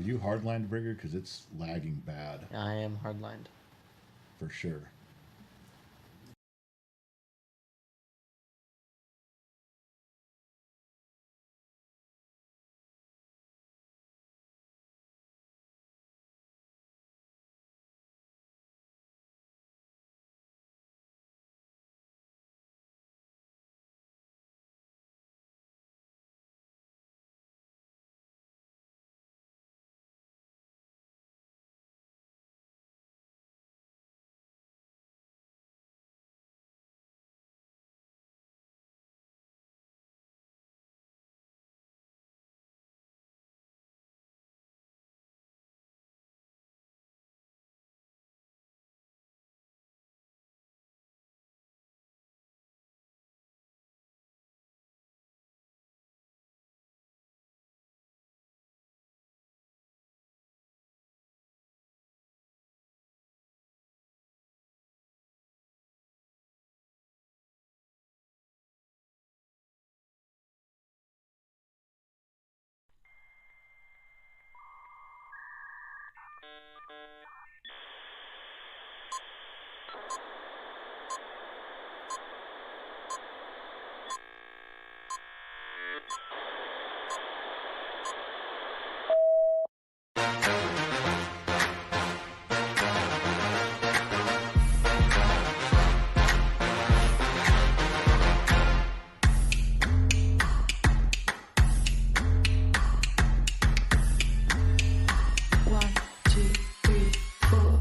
you hardlined Rigger? Because it's lagging bad I am hardlined. for sure. One, two, three, four.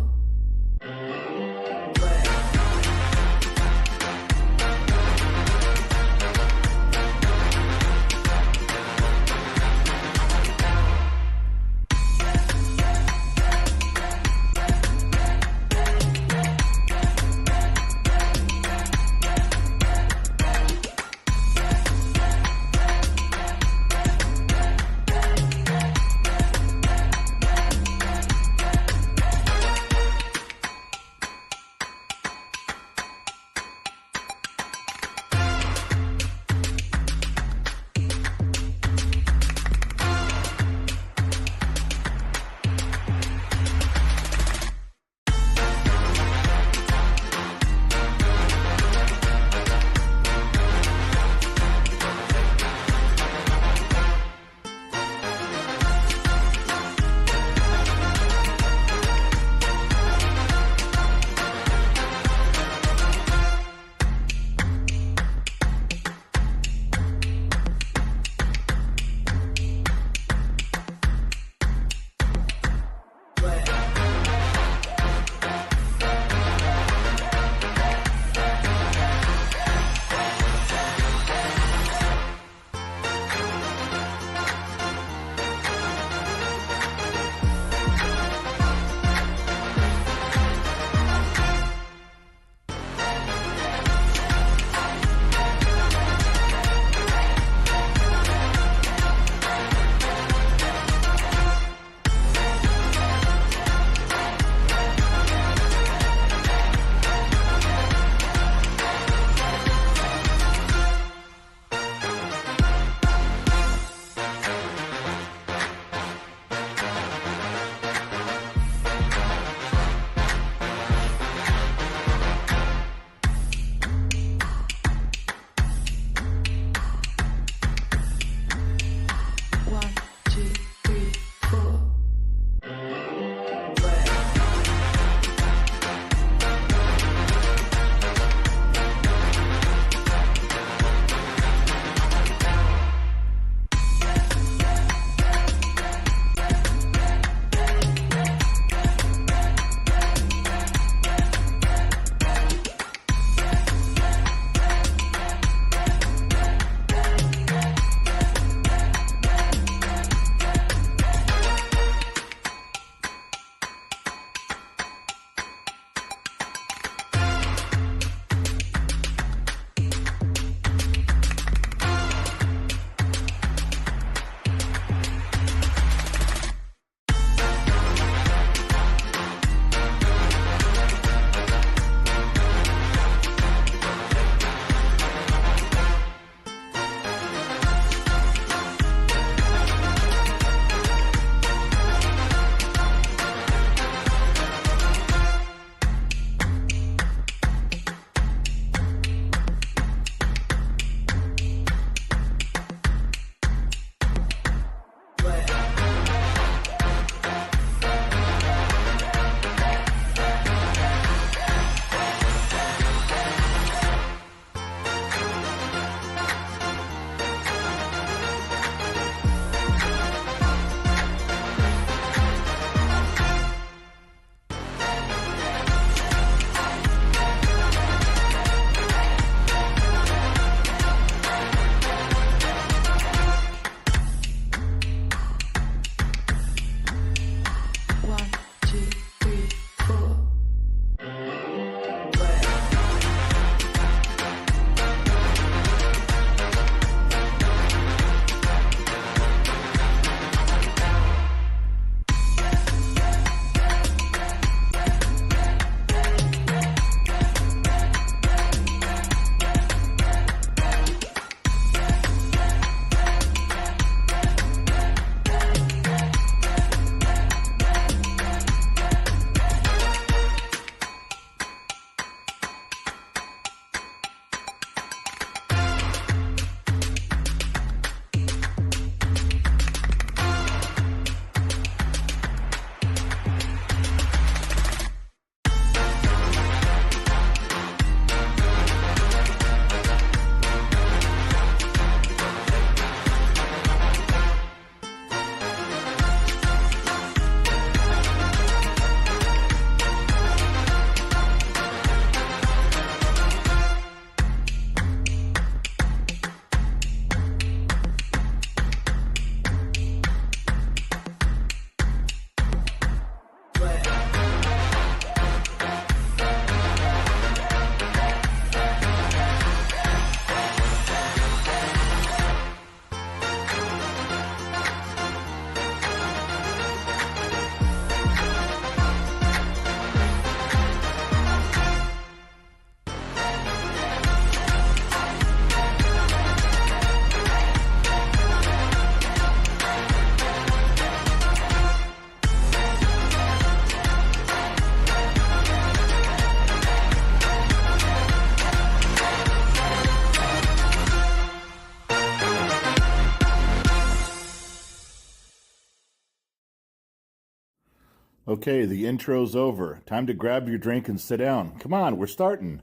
Okay, the intro's over. Time to grab your drink and sit down. Come on, we're starting.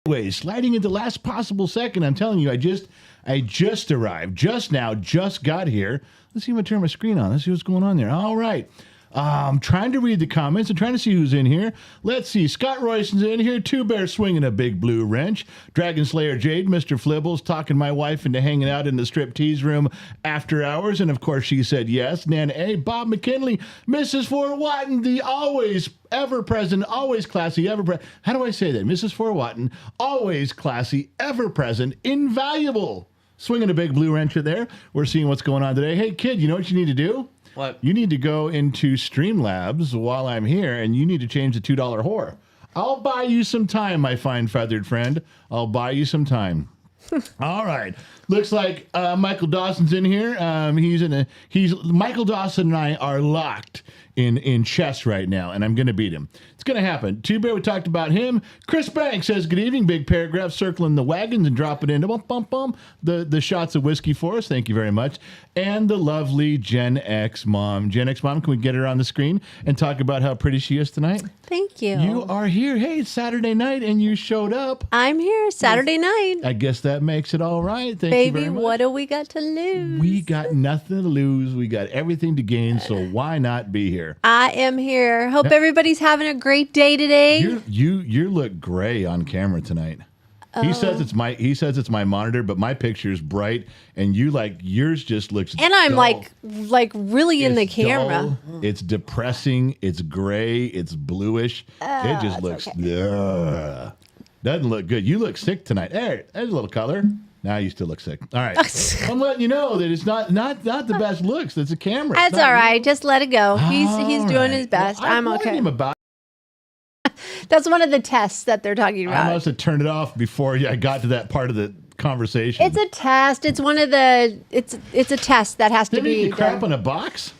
Anyway, sliding into last possible second. I'm telling you, I just arrived. Just now, just got here. Let's see if I turn my screen on. Let's see what's going on there. All right. I'm trying to read the comments. I'm trying to see who's in here. Let's see. Scott Royston's in here. Two Bears swinging a big blue wrench. Dragon Slayer Jade, Mr. Flibbles, talking my wife into hanging out in the striptease room after hours. And of course, she said yes. Nana A, Bob McKinley, Mrs. Fort Watton, the always ever present, always classy, ever present. How do I say that? Mrs. Fort Watton, always classy, ever present, invaluable. Swinging a big blue wrench there. We're seeing what's going on today. Hey, kid, you know what you need to do? What? You need to go into Streamlabs while I'm here, and you need to change the $2 whore. I'll buy you some time, my fine feathered friend. I'll buy you some time. All right. Looks like Michael Dawson's in here. Michael Dawson and I are locked in chess right now, and I'm going to beat him. It's going to happen. Two Bear, we talked about him. Chris Banks says, good evening. Big paragraph circling the wagons and dropping into the shots of whiskey for us. Thank you very much. And the lovely Gen X mom. Gen X mom, can we get her on the screen and talk about how pretty she is tonight? Thank you. You are here. Hey, it's Saturday night, and you showed up. I'm here Saturday night. I guess that makes it all right. Thank you Baby, very much. what do we got to lose? We got nothing to lose. We got everything to gain. So why not be here? I am here. Hope everybody's having a great day today. You look gray on camera tonight. He says it's my monitor, but my picture's bright, and yours just looks. And I'm dull. like really in the It's camera. dull, it's depressing. It's gray. It's bluish. It just looks. Ugh. Doesn't look good. You look sick tonight. There's a little color. Now you still look sick. All right. I'm letting you know that it's not the best looks. It's a camera. That's all right. Just let it go. He's doing his best. Well, I'm warned okay. him about. That's one of the tests that they're talking I about. must have turned it off before I got to that part of the conversation. It's a test. It's one of the. It's a test that has to Didn't be you crap done. in a box?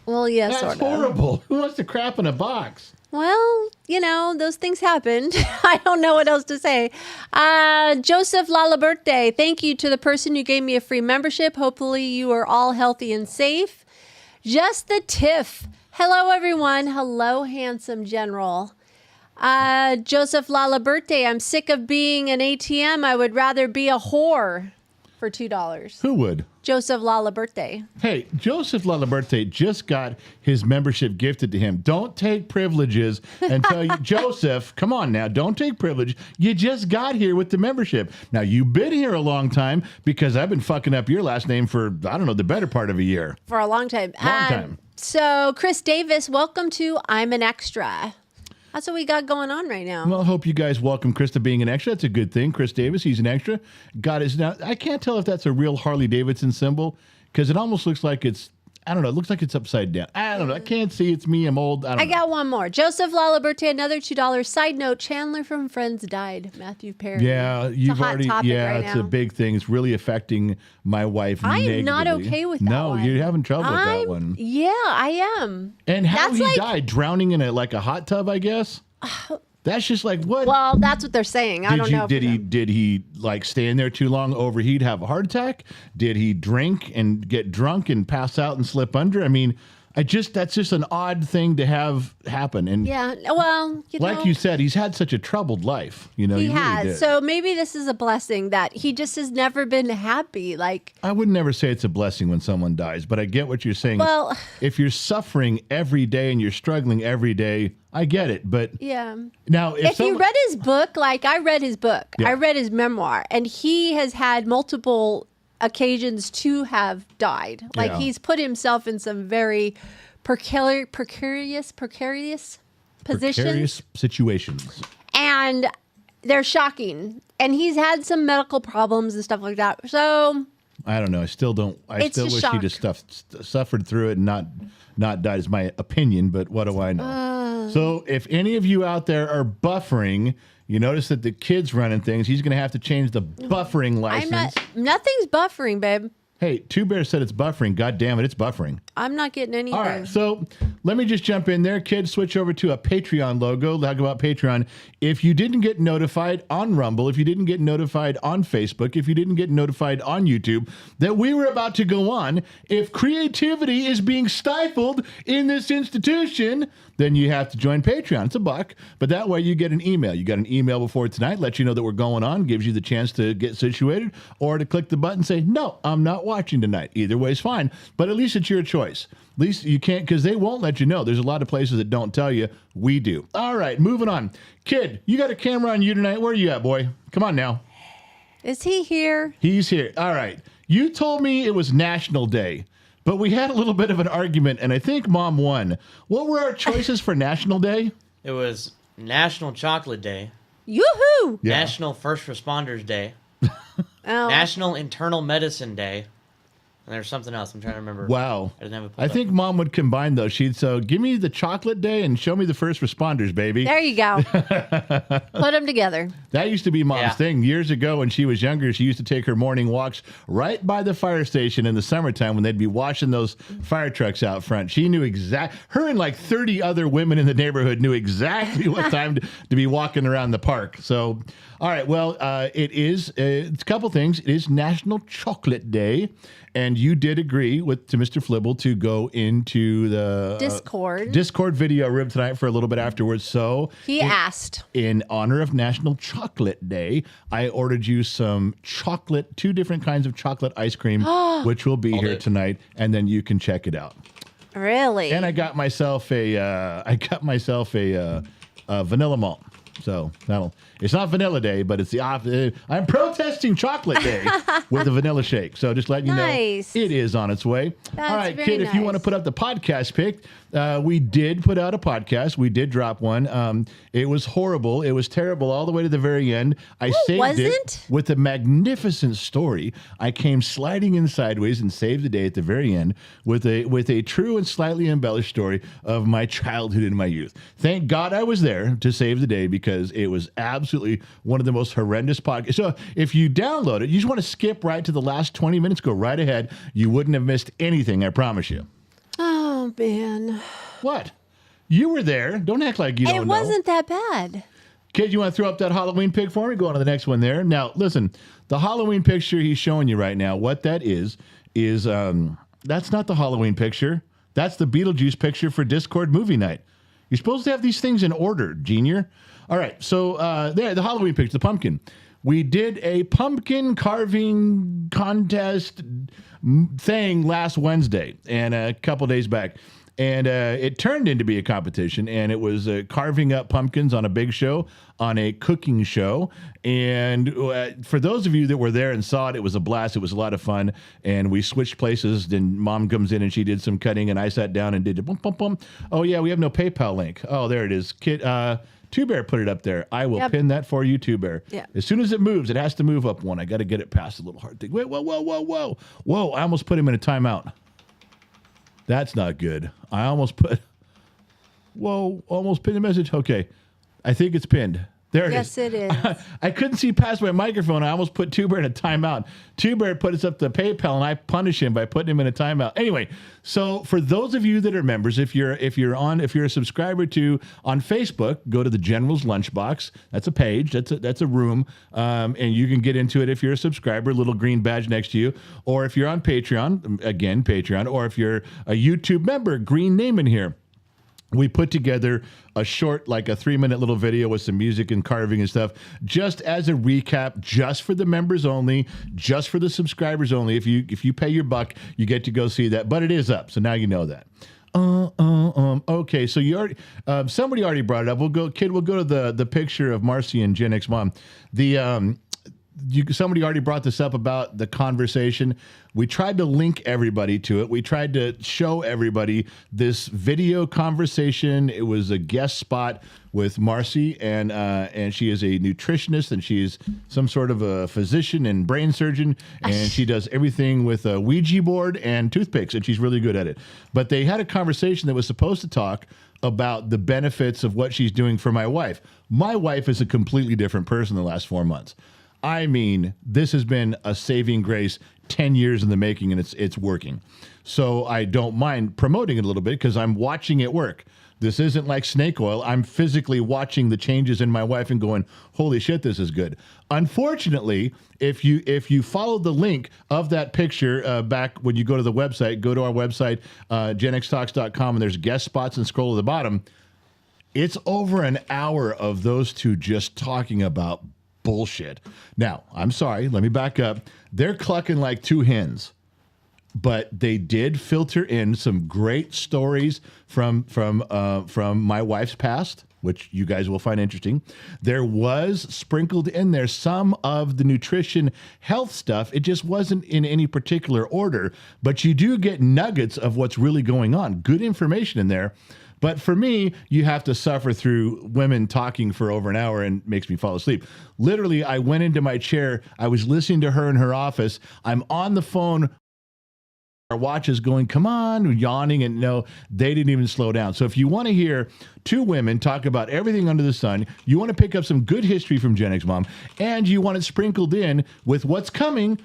Well, yeah, That's sort of. horrible. Who wants to crap in a box? Well, those things happened. I don't know what else to say. Joseph Lalaberte, thank you to the person who gave me a free membership. Hopefully you are all healthy and safe. Just the Tiff. Hello, everyone. Hello, handsome general. Joseph Lalaberte, I'm sick of being an ATM. I would rather be a whore for $2. Who would? Joseph Lalaberte. Hey, Joseph Lalaberte just got his membership gifted to him. Don't take privileges until you... Joseph, come on now. Don't take privilege. You just got here with the membership. Now, you've been here a long time because I've been fucking up your last name for, I don't know, the better part of a year. For a long time. Long time. So, Chris Davis, welcome to I'm an Extra. That's what we got going on right now. Well, I hope you guys welcome Chris to being an extra. That's a good thing. Chris Davis, he's an extra. God is now. I can't tell if that's a real Harley Davidson symbol because it almost looks like it's. I don't know. It looks like it's upside down. I don't know. I can't see. It's me. I'm old. I don't know. got one more. Joseph Lalaberte, another $2. Side note: Chandler from Friends died. Matthew Perry. Yeah, it's you've a hot already. topic Yeah, right it's now. a big thing. It's really affecting my wife. I am not negatively. okay with that No, one. you're having trouble with that one. Yeah, I am. And how That's he like- died? Drowning in a hot tub, I guess. That's just like what? Well, that's what they're saying. I don't know. Did he like stay in there too long, overheat, have a heart attack? Did he drink and get drunk and pass out and slip under? I mean, that's just an odd thing to have happen. And Yeah. Well, like you said, he's had such a troubled life. he really has. did. So maybe this is a blessing that he just has never been happy. Like, I would never say it's a blessing when someone dies, but I get what you're saying. well, If you're suffering every day and you're struggling every day, I get it. But yeah. now, If you read his book, like I read his book, Yeah. I read his memoir, and he has had multiple occasions to have died. Like Yeah. he's put himself in some very precarious positions, precarious situations. and they're shocking. And he's had some medical problems and stuff like that. So I don't know. I still don't. I It's still a wish shock. he'd have suffered through it and not died. Is my opinion, but what do I know? So if any of you out there are buffering, you notice that the kid's running things. He's going to have to change the buffering license. nothing's buffering, babe. Hey, Two Bears said it's buffering. God damn it, it's buffering. I'm not getting anything. All right, so let me just jump in there. Kids, switch over to a Patreon logo. Talk about Patreon. If you didn't get notified on Rumble, if you didn't get notified on Facebook, if you didn't get notified on YouTube that we were about to go on, if creativity is being stifled in this institution, then you have to join Patreon. It's $1, but that way you get an email. You got an email before tonight, lets you know that we're going on, gives you the chance to get situated, or to click the button and say, no, I'm not watching tonight. Either way is fine, but at least it's your choice. At least you can't, because they won't let you know. There's a lot of places that don't tell you. We do. All right, moving on. Kid, you got a camera on you tonight. Where are you at, boy? Come on now. Is he here? He's here. All right. You told me it was National Day, but we had a little bit of an argument, and I think Mom won. What were our choices for National Day? It was National Chocolate Day, Yoo-hoo! Yeah. National First Responders Day, Oh, National Internal Medicine Day, and there's something else. I'm trying to remember. Wow. I didn't have it pulled I up. think Mom would combine those. She'd so give me the chocolate day and show me the first responders, baby. there you go. Put them together. That used to be Mom's Yeah. thing. Years ago when she was younger, she used to take her morning walks right by the fire station in the summertime when they'd be washing those fire trucks out front. She knew her and like 30 other women in the neighborhood knew exactly what time to be walking around the park. So, all right, well, it's a couple things. It is National Chocolate Day. And you did agree to Mr. Flibble to go into the Discord video room tonight for a little bit afterwards. So He asked. in honor of National Chocolate Day, I ordered you some two different kinds of chocolate ice cream, which will be here day. tonight, and then you can check it out. Really? And I got myself a vanilla malt. So it's not Vanilla Day, but it's I'm protesting Chocolate Day with a vanilla shake. So just letting you Nice. know it is on its way. That's All right, very kid, if you nice. want to put up the podcast pic, we did put out a podcast. We did drop one. It was horrible. It was terrible all the way to the very end. I saved was it it? with a magnificent story. I came sliding in sideways and saved the day at the very end with a true and slightly embellished story of my childhood and my youth. Thank God I was there to save the day because it was absolutely one of the most horrendous podcasts. So if you download it, you just want to skip right to the last 20 minutes, go right ahead. You wouldn't have missed anything, I promise you. Oh, man. What? You were there. Don't act like you don't know. It wasn't that bad. Kid, you want to throw up that Halloween pic for me? Go on to the next one there. Now, listen, the Halloween picture he's showing you right now, what that is that's not the Halloween picture. That's the Beetlejuice picture for Discord movie night. You're supposed to have these things in order, Junior. All right, so there, the Halloween picture, the pumpkin. We did a pumpkin carving contest thing last Wednesday and a couple days back. And it turned into be a competition, and it was carving up pumpkins on a big show, on a cooking show. And for those of you that were there and saw it, it was a blast. It was a lot of fun. And we switched places. Then Mom comes in and she did some cutting, and I sat down and did the bum, bum, bum. Oh, yeah, we have no PayPal link. Oh, there it is. Kid, Two Bear put it up there. I will pin that for you, Two Bear. Yeah. As soon as it moves, it has to move up one. I got to get it past the little hard thing. Wait, whoa, whoa, whoa, whoa. Whoa, I almost put him in a timeout. That's not good. I almost almost pinned the message. Okay. I think it's pinned. There it is. Yes, it is. I couldn't see past my microphone. I almost put Two Bear in a timeout. Two Bear put us up to PayPal, and I punish him by putting him in a timeout. Anyway, so for those of you that are members, if you're a subscriber to on Facebook, go to the General's Lunchbox. That's a page. That's a room, and you can get into it if you're a subscriber. Little green badge next to you, or if you're on Patreon, again Patreon, or if you're a YouTube member, green name in here. We put together a short, like a 3-minute little video with some music and carving and stuff, just as a recap, just for the members only, just for the subscribers only. If you pay your buck, you get to go see that. But it is up, so now you know that. Okay, so you already somebody already brought it up. We'll go to the picture of Marcy and Gen X mom. Somebody already brought this up about the conversation. We tried to link everybody to it. We tried to show everybody this video conversation. It was a guest spot with Marcy, and she is a nutritionist, and she's some sort of a physician and brain surgeon, and she does everything with a Ouija board and toothpicks, and she's really good at it. But they had a conversation that was supposed to talk about the benefits of what she's doing for my wife. My wife is a completely different person the last 4 months. I mean, this has been a saving grace 10 years in the making, and it's working. So I don't mind promoting it a little bit because I'm watching it work. This isn't like snake oil. I'm physically watching the changes in my wife and going, holy shit, this is good. Unfortunately, if you follow the link of that picture back when you go to the website, go to our website, genxtalks.com, and there's guest spots and scroll to the bottom. It's over an hour of those two just talking about bullshit. Now, I'm sorry. Let me back up. They're clucking like two hens. But they did filter in some great stories from my wife's past, which you guys will find interesting. There was sprinkled in there some of the nutrition health stuff. It just wasn't in any particular order, but you do get nuggets of what's really going on. Good information in there. But for me, you have to suffer through women talking for over an hour and makes me fall asleep. Literally, I went into my chair. I was listening to her in her office. I'm on the phone. Our watch is going, come on, yawning, and no, they didn't even slow down. So if you want to hear two women talk about everything under the sun, you want to pick up some good history from Gen X Mom, and you want it sprinkled in with what's coming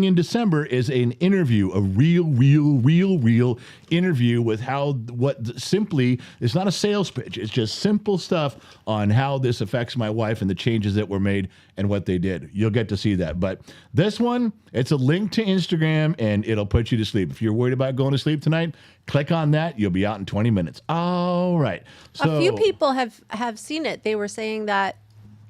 in December is an interview, a real interview with what simply, it's not a sales pitch. It's just simple stuff on how this affects my wife and the changes that were made and what they did. You'll get to see that. But this one, it's a link to Instagram, and it'll put you to sleep. If you're worried about going to sleep tonight, click on that. You'll be out in 20 minutes. All right. So, a few people have seen it. They were saying that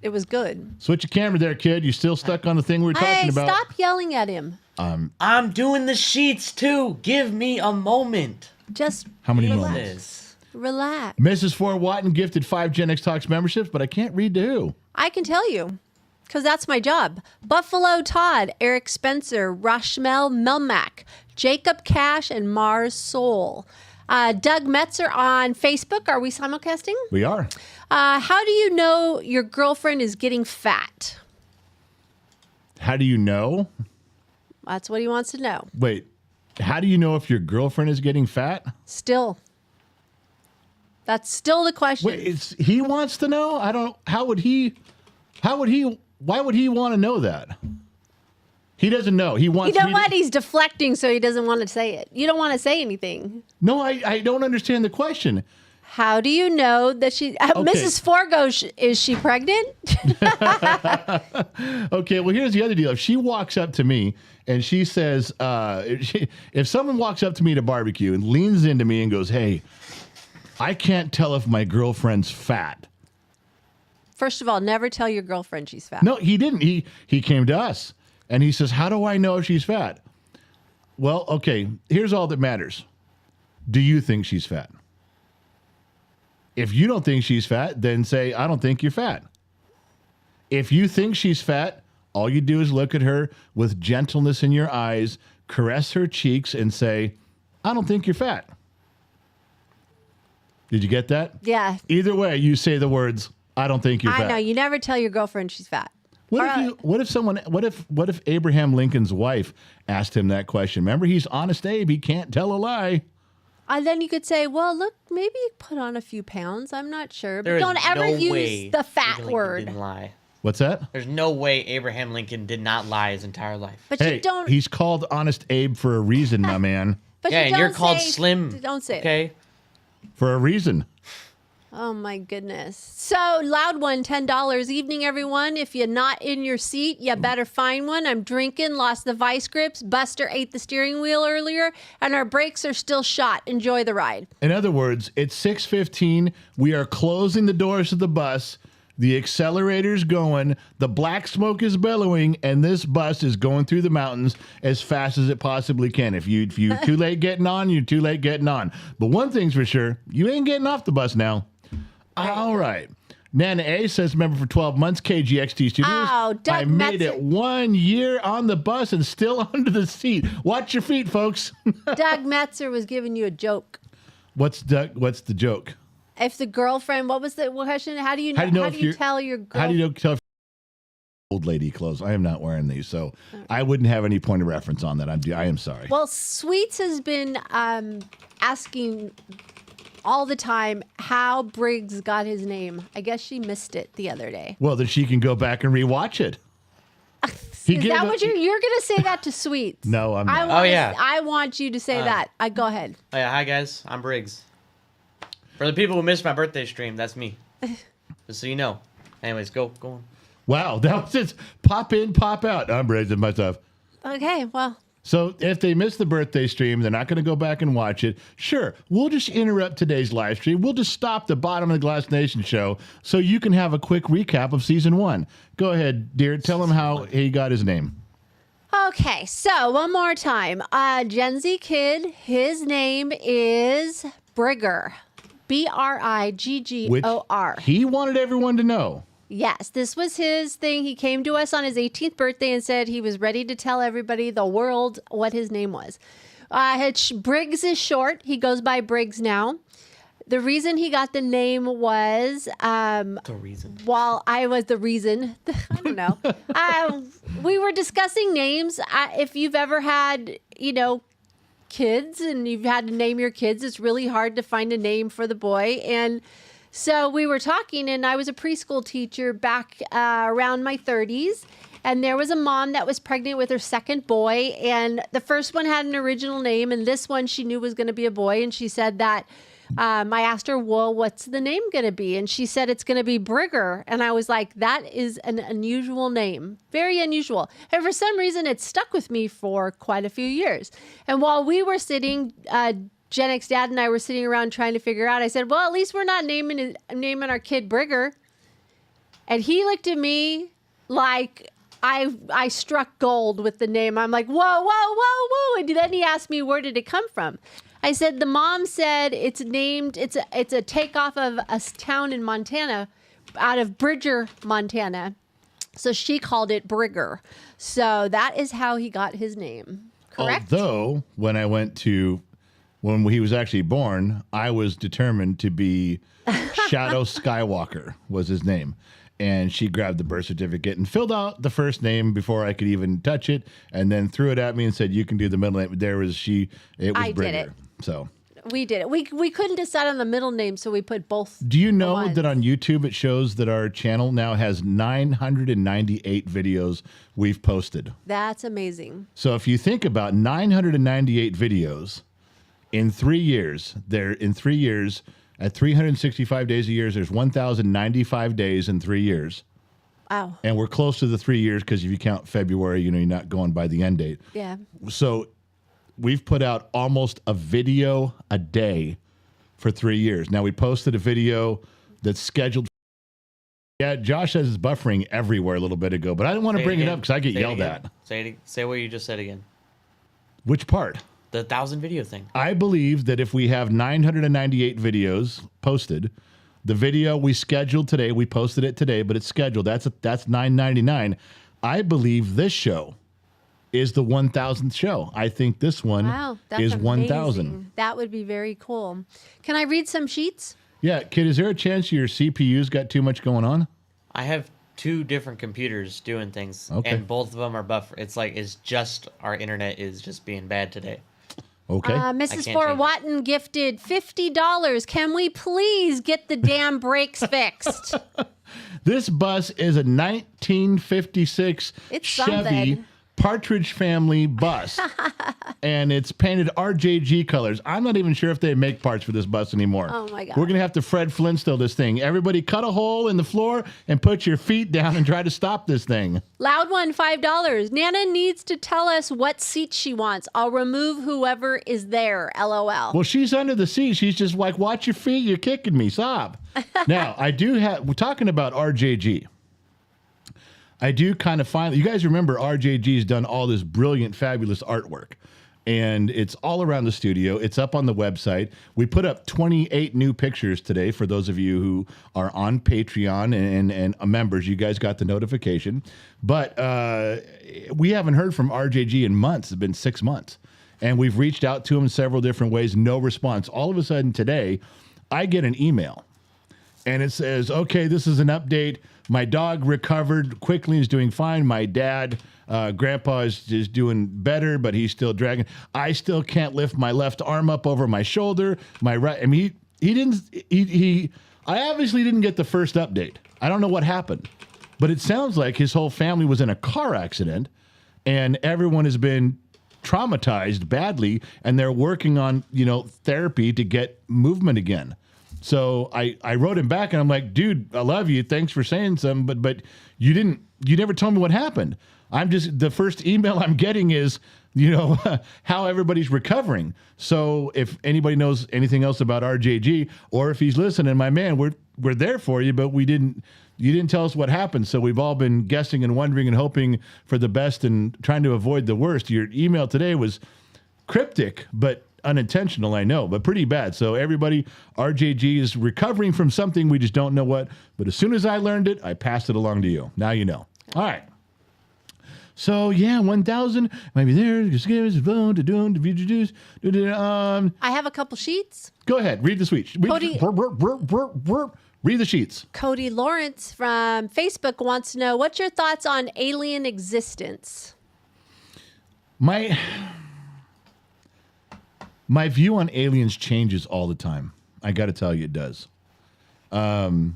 it was good. Switch your camera there, kid. You still stuck on the thing we were talking Hey, about? stop yelling at him. I'm doing the sheets too. Give me a moment. Just How many relax. moments? This. Relax. Mrs. Fort Watton gifted 5 Gen X Talks memberships, but I can't read to who. I can tell you, because that's my job. Buffalo Todd, Eric Spencer, Rashmel Melmac, Jacob Cash, and Mars Soul. Doug Metzer on Facebook. Are we simulcasting? We are. How do you know your girlfriend is getting fat? How do you know? That's what he wants to know. Wait, how do you know if your girlfriend is getting fat? Still. That's still the question. Wait, he wants to know? Why would he want to know that? He doesn't know. He You wants know me what? to, He's deflecting, so he doesn't want to say it. You don't want to say anything. No, I don't understand the question. How do you know that she... Mrs. Forgo, is she pregnant? Okay, well, here's the other deal. If she walks up to me and she says, if someone walks up to me at a barbecue and leans into me and goes, hey, I can't tell if my girlfriend's fat. First of all, never tell your girlfriend she's fat. No, he didn't. He came to us and he says, how do I know if she's fat? Well, okay, here's all that matters. Do you think she's fat? If you don't think she's fat, then say, I don't think you're fat. If you think she's fat, all you do is look at her with gentleness in your eyes, caress her cheeks, and say, I don't think you're fat. Did you get that? Yeah. Either way, you say the words, I don't think you're I fat. know. You never tell your girlfriend she's fat. What if Abraham Lincoln's wife asked him that question? Remember, he's Honest Abe. He can't tell a lie. And then you could say, well, look, maybe you put on a few pounds. I'm not sure. But There is don't ever no use way the fat Abraham Lincoln word. Didn't lie. What's that? There's no way Abraham Lincoln did not lie his entire life. But Hey, you don't. he's called Honest Abe for a reason, my man. But Yeah, you and don't you're called say- Slim. Don't say it. Okay. For a reason. Oh my goodness. So loud one, $10. Evening, everyone. If you're not in your seat, you better find one. I'm drinking, lost the vice grips. Buster ate the steering wheel earlier, and our brakes are still shot. Enjoy the ride. In other words, it's 6:15. We are closing the doors of the bus. The accelerator's going. The black smoke is billowing, and this bus is going through the mountains as fast as it possibly can. If you're too late getting on, you're too late getting on. But one thing's for sure, you ain't getting off the bus now. All right. Nana A says, member for 12 months, KGXT Studios. Oh, Doug I made Metzer. it 1 year on the bus and still under the seat. Watch your feet, folks. Doug Metzer was giving you a joke. What's the joke? If the girlfriend, what was the question? How do you know? How do you know how if do you you're- tell your girl? How do you tell if old lady clothes? I am not wearing these, so I wouldn't have any point of reference on that. I am sorry. Well, Sweets has been asking all the time how Briggs got his name. I guess she missed it the other day. Well, then she can go back and rewatch it. He Is gave that a- what you're gonna say that to Sweets? No, I'm I not. want, Oh, yeah. I want you to say that. Go ahead. Oh, yeah, hi guys, I'm Briggs. For the people who missed my birthday stream, that's me. Just so you know. Anyways, go on. Wow, that was just pop in, pop out. I'm raising myself. Okay, well, So if they miss the birthday stream, they're not going to go back and watch it. Sure, we'll just interrupt today's live stream. We'll just stop the Bottom of the Glass Nation show so you can have a quick recap of season 1. Go ahead, dear. Tell him how he got his name. okay. So one more time. Gen Z kid. His name is Briggor. Which Briggor. he wanted everyone to know. Yes, this was his thing. He came to us on his 18th birthday and said he was ready to tell everybody, the world, what his name was. Briggs is short. He goes by Briggs now. The reason he got the name was The reason. while I was the reason, I don't know. We were discussing names. If you've ever had, kids and you've had to name your kids, it's really hard to find a name for the boy. And so we were talking, and I was a preschool teacher back around my 30s. And there was a mom that was pregnant with her second boy. And the first one had an original name, and this one she knew was going to be a boy. And she said that I asked her, well, what's the name going to be? And she said, it's going to be Briggor. And I was like, that is an unusual name, very unusual. And for some reason, it stuck with me for quite a few years. And while we were sitting, Gen X Dad and I were sitting around trying to figure out, I said, well, at least we're not naming our kid Briggor. And he looked at me like I struck gold with the name. I'm like, whoa, whoa, whoa, whoa. And then he asked me, where did it come from? I said, the mom said it's a takeoff of a town in Montana, out of Bridger, Montana. So she called it Briggor. So that is how he got his name. Correct? Although, when he was actually born, I was determined to be Shadow Skywalker was his name. And she grabbed the birth certificate and filled out the first name before I could even touch it, and then threw it at me and said, "You can do the middle name." It was I did Briggor. it. So, We did it. We couldn't decide on the middle name, so we put both. do you know ones. that on YouTube it shows that our channel now has 998 videos we've posted? That's amazing. So if you think about 998 videos in 3 years, at 365 days a year, there's 1,095 days in 3 years. Wow. And we're close to the 3 years because if you count February, you're not going by the end date. Yeah. So we've put out almost a video a day for 3 years. Now we posted a video that's scheduled. Yeah, Josh says it's buffering everywhere a little bit ago, but I didn't want to bring it up because I get yelled at. Say what you just said again. Which part? The 1,000 video thing. I believe that if we have 998 videos posted, the video we scheduled today, we posted it today, but it's scheduled. That's 999. I believe this show is the 1,000th show. I think this one Wow. That's is amazing. 1,000. That would be very cool. Can I read some sheets? Yeah, kid, is there a chance your CPU's got too much going on? I have 2 different computers doing things, Okay. and both of them are buffer. It's just our internet is just being bad today. Okay. Mrs. can't Fort change it. Watton gifted $50. Can we please get the damn brakes fixed? This bus is a 1956 It's Chevy something. Partridge Family bus, and it's painted RJG colors. I'm not even sure if they make parts for this bus anymore. Oh, my God. We're gonna have to Fred Flintstone this thing. Everybody, cut a hole in the floor and put your feet down and try to stop this thing. Loud one, $5. Nana needs to tell us what seat she wants. I'll remove whoever is there. LOL. Well, she's under the seat. She's just like, watch your feet. You're kicking me. Stop. Now, we're talking about RJG. I do kind of find, you guys remember RJG's done all this brilliant, fabulous artwork. And it's all around the studio. It's up on the website. We put up 28 new pictures today for those of you who are on Patreon and members. You guys got the notification. But we haven't heard from RJG in months. It's been 6 months. And we've reached out to him in several different ways. No response. All of a sudden today, I get an email. And it says, okay, this is an update. My dog recovered quickly, is doing fine. My dad, grandpa is doing better, but he's still dragging. I still can't lift my left arm up over my shoulder. My right, I mean, I obviously didn't get the first update. I don't know what happened. But it sounds like his whole family was in a car accident and everyone has been traumatized badly and they're working on, therapy to get movement again. So I wrote him back and I'm like, dude, I love you. Thanks for saying something, but you never told me what happened. The first email I'm getting is, how everybody's recovering. So if anybody knows anything else about RJG or if he's listening, my man, we're there for you, but you didn't tell us what happened. So we've all been guessing and wondering and hoping for the best and trying to avoid the worst. Your email today was cryptic, but unintentional, I know, but pretty bad. So everybody, RJG is recovering from something. We just don't know what. But as soon as I learned it, I passed it along to you. Now you know. All right. So yeah, 1,000 maybe there. Just give us a phone to do I have a couple sheets. Go ahead, read the sheets. Cody- Read the sheets. Cody Lawrence from Facebook wants to know, what's your thoughts on alien existence? My view on aliens changes all the time. I got to tell you, it does. I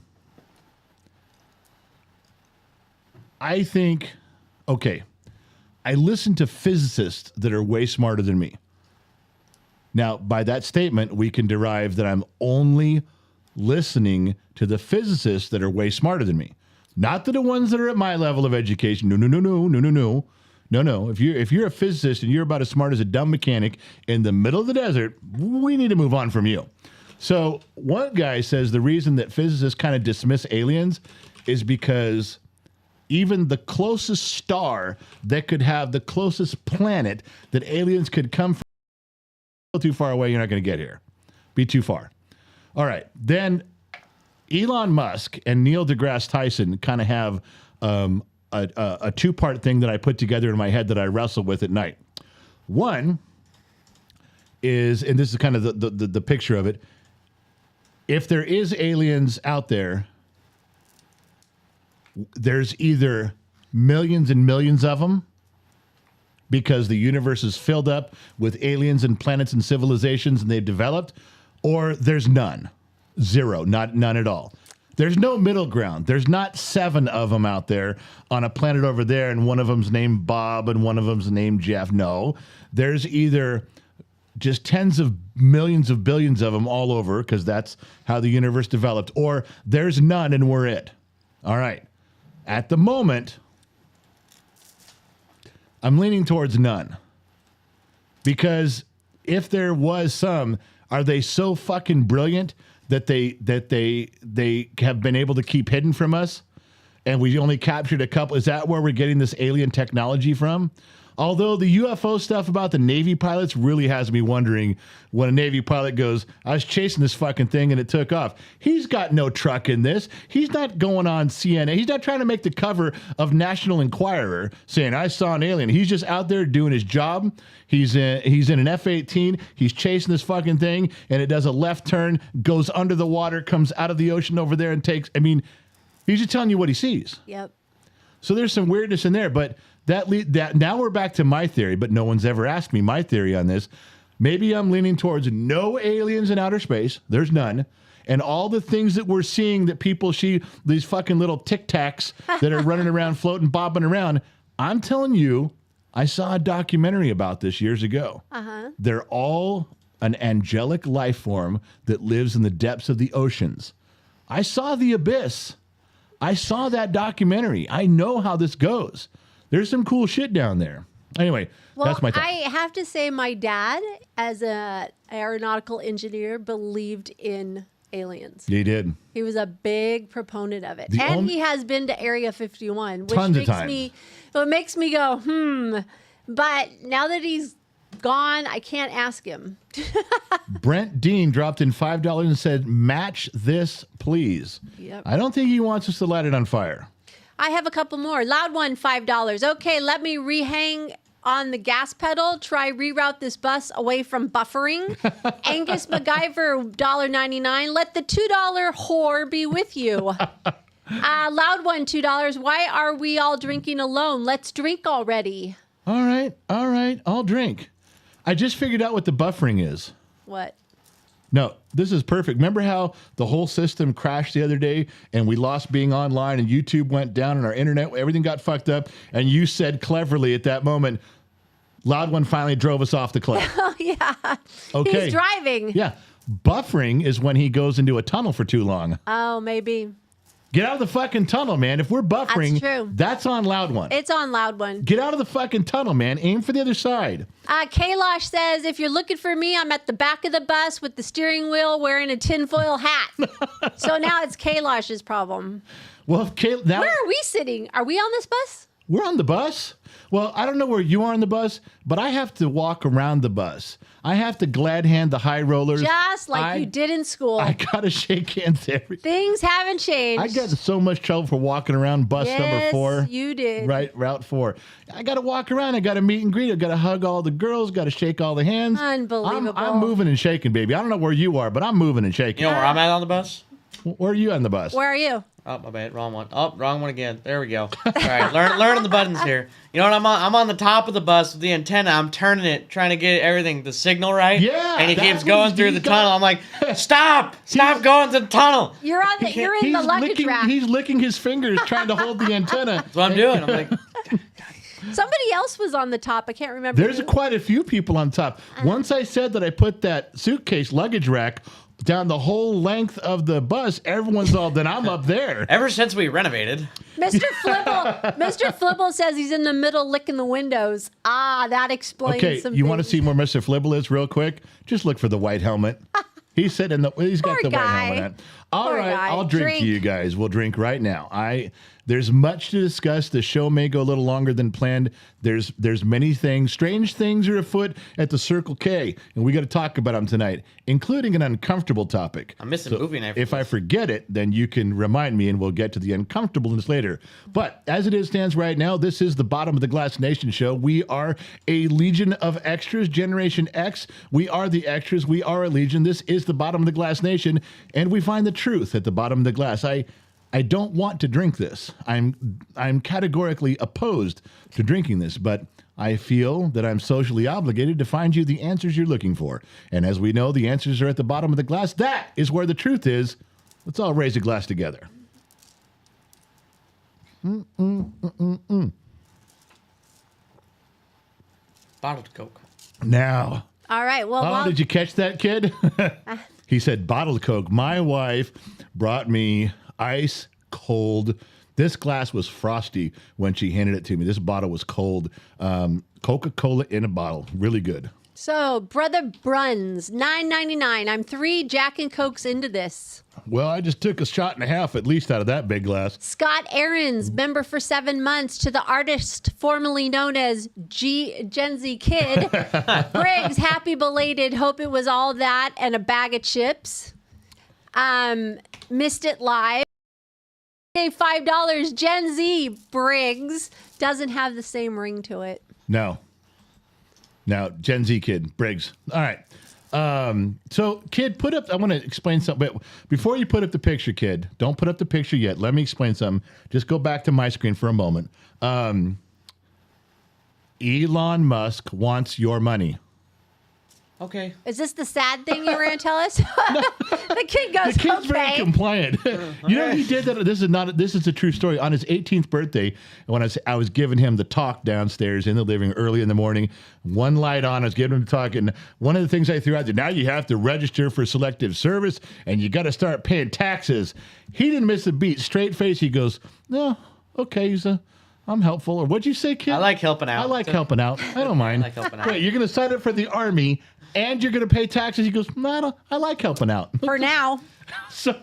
think, okay, I listen to physicists that are way smarter than me. Now, by that statement, we can derive that I'm only listening to the physicists that are way smarter than me. Not to the ones that are at my level of education. No. If you're a physicist and you're about as smart as a dumb mechanic in the middle of the desert, we need to move on from you. So one guy says the reason that physicists kind of dismiss aliens is because even the closest star that could have the closest planet that aliens could come from, too far away, you're not going to get here. Be too far. All right. Then Elon Musk and Neil deGrasse Tyson kind of have a two-part thing that I put together in my head that I wrestle with at night. One is, and this is kind of the picture of it, if there is aliens out there, there's either millions and millions of them because the universe is filled up with aliens and planets and civilizations and they've developed, or there's none. Zero. None at all. There's no middle ground. There's not 7 of them out there on a planet over there and one of them's named Bob and one of them's named Jeff. No. There's either just tens of millions of billions of them all over because that's how the universe developed, or there's none and we're it. All right. At the moment, I'm leaning towards none. Because if there was some, are they so fucking brilliant that they have been able to keep hidden from us? And we only captured a couple. Is that where we're getting this alien technology from? Although the UFO stuff about the Navy pilots really has me wondering when a Navy pilot goes, I was chasing this fucking thing and it took off. He's got no truck in this. He's not going on CNN. He's not trying to make the cover of National Enquirer saying, I saw an alien. He's just out there doing his job. He's in an F-18. He's chasing this fucking thing and it does a left turn, goes under the water, comes out of the ocean over there and takes, he's just telling you what he sees. Yep. So there's some weirdness in there, but that now we're back to my theory, but no one's ever asked me my theory on this. Maybe I'm leaning towards no aliens in outer space. There's none. And all the things that we're seeing that people see, these fucking little Tic Tacs that are running around, floating, bobbing around. I'm telling you, I saw a documentary about this years ago. Uh-huh. They're all an angelic life form that lives in the depths of the oceans. I saw The Abyss. I saw that documentary. I know how this goes. There's some cool shit down there. Anyway, that's my thought. I have to say my dad, as an aeronautical engineer, believed in aliens. He did. He was a big proponent of it. And he has been to Area 51, which tons of times. makes me go, But now that he's gone, I can't ask him. Brent Dean dropped in $5 and said, match this, please. Yep. I don't think he wants us to light it on fire. I have a couple more. Loud one, $5. Okay, let me rehang on the gas pedal. Try reroute this bus away from buffering. Angus MacGyver, $1.99. Let the $2 whore be with you. Loud one, $2. Why are we all drinking alone? Let's drink already. All right. I'll drink. I just figured out what the buffering is. What? No, this is perfect. Remember how the whole system crashed the other day and we lost being online and YouTube went down and our internet, everything got fucked up. And you said cleverly at that moment, Loud One finally drove us off the cliff. Oh, yeah. Okay. He's driving. Yeah. Buffering is when he goes into a tunnel for too long. Oh, maybe. Get out of the fucking tunnel, man. If we're buffering, That's true. that's on Loud One. It's on Loud One. Get out of the fucking tunnel, man. Aim for the other side. Kailash says, if you're looking for me, I'm at the back of the bus with the steering wheel wearing a tinfoil hat. So now it's Kailash's problem. Well, if now Where are we sitting? Are we on this bus? we're on the bus. Well, I don't know where you are on the bus, but I have to walk around the bus. I have to glad hand the high rollers. Just like you did in school. I gotta shake hands every. Things haven't changed. I got in so much trouble for walking around bus number Yes, 4. you did. Right, Route 4. I got to walk around. I got to meet and greet. I got to hug all the girls. Got to shake all the hands. Unbelievable. I'm moving and shaking, baby. I don't know where you are, but I'm moving and shaking. You know where I'm at on the bus? Where are you on the bus? Where are you? Oh, my bad. Wrong one. Oh, wrong one again. There we go. All right, learning the buttons here. You know what I'm on? I'm on the top of the bus with the antenna. I'm turning it, trying to get everything, the signal right. Yeah, And he that's keeps what going he's through the got. tunnel. I'm like, stop going to the tunnel. You're on the. You're in the luggage licking, rack. He's licking his fingers trying to hold the antenna. That's what I'm doing. I'm like, Somebody else was on the top. I can't remember. There's who. quite a few people on top. Once I said that I put that suitcase luggage rack down the whole length of the bus, everyone's all, then I'm up there. ever since we renovated, Mr. Flibble. Mr. Flibble says he's in the middle licking the windows. Ah, that explains Okay, some you want to things. see where Mr. Flibble is real quick? Just look for the white helmet. He's sitting he's got Poor the white guy. helmet on. All Poor right, guy. I'll drink to you guys. We'll drink right now. There's much to discuss. The show may go a little longer than planned. There's many things. Strange things are afoot at the Circle K, and we got to talk about them tonight, including an uncomfortable topic. I'm missing movie night. If I forget it, then you can remind me, and we'll get to the uncomfortableness later. But as it stands right now, this is the Bottom of the Glass Nation show. We are a legion of extras, Generation X. We are the extras. We are a legion. This is the Bottom of the Glass Nation, and we find the truth at the bottom of the glass. I don't want to drink this. I'm categorically opposed to drinking this, but I feel that I'm socially obligated to find you the answers you're looking for. And as we know, the answers are at the bottom of the glass. That is where the truth is. Let's all raise a glass together. Bottled Coke. Now, All right. Well, oh, while- did you catch that, kid? He said bottled Coke. My wife brought me ice cold. This glass was frosty when she handed it to me. This bottle was cold. Coca-Cola in a bottle. Really good. so Brother Bruns, $9.99. I'm 3 Jack and Cokes into this. Well, I just took a shot and a half at least out of that big glass. Scott Aarons, member for 7 months, to the artist formerly known as Gen Z Kid. Briggs, happy belated. Hope it was all that and a bag of chips. Missed it live. Okay, $5. Gen Z Briggs doesn't have the same ring to it. No. Now, Gen Z kid, Briggs. All right. So, kid, I want to explain something. But before you put up the picture, kid, don't put up the picture yet. Let me explain something. Just go back to my screen for a moment. Elon Musk wants your money. Okay. Is this the sad thing you were going to tell us? The kid goes, The kid's very okay. compliant. You know, he did that. This is a true story. On his 18th birthday, when I was giving him the talk downstairs in the living room early in the morning, one light on, I was giving him the talk, and one of the things I threw out there, now you have to register for selective service, and you got to start paying taxes. He didn't miss a beat. Straight face, he goes, no, okay, I'm helpful. Or what'd you say, kid? I like helping out. I like helping out. I don't mind. I like helping out. Wait, you're going to sign up for the army, and you're going to pay taxes? He goes, no, I like helping out. For now. So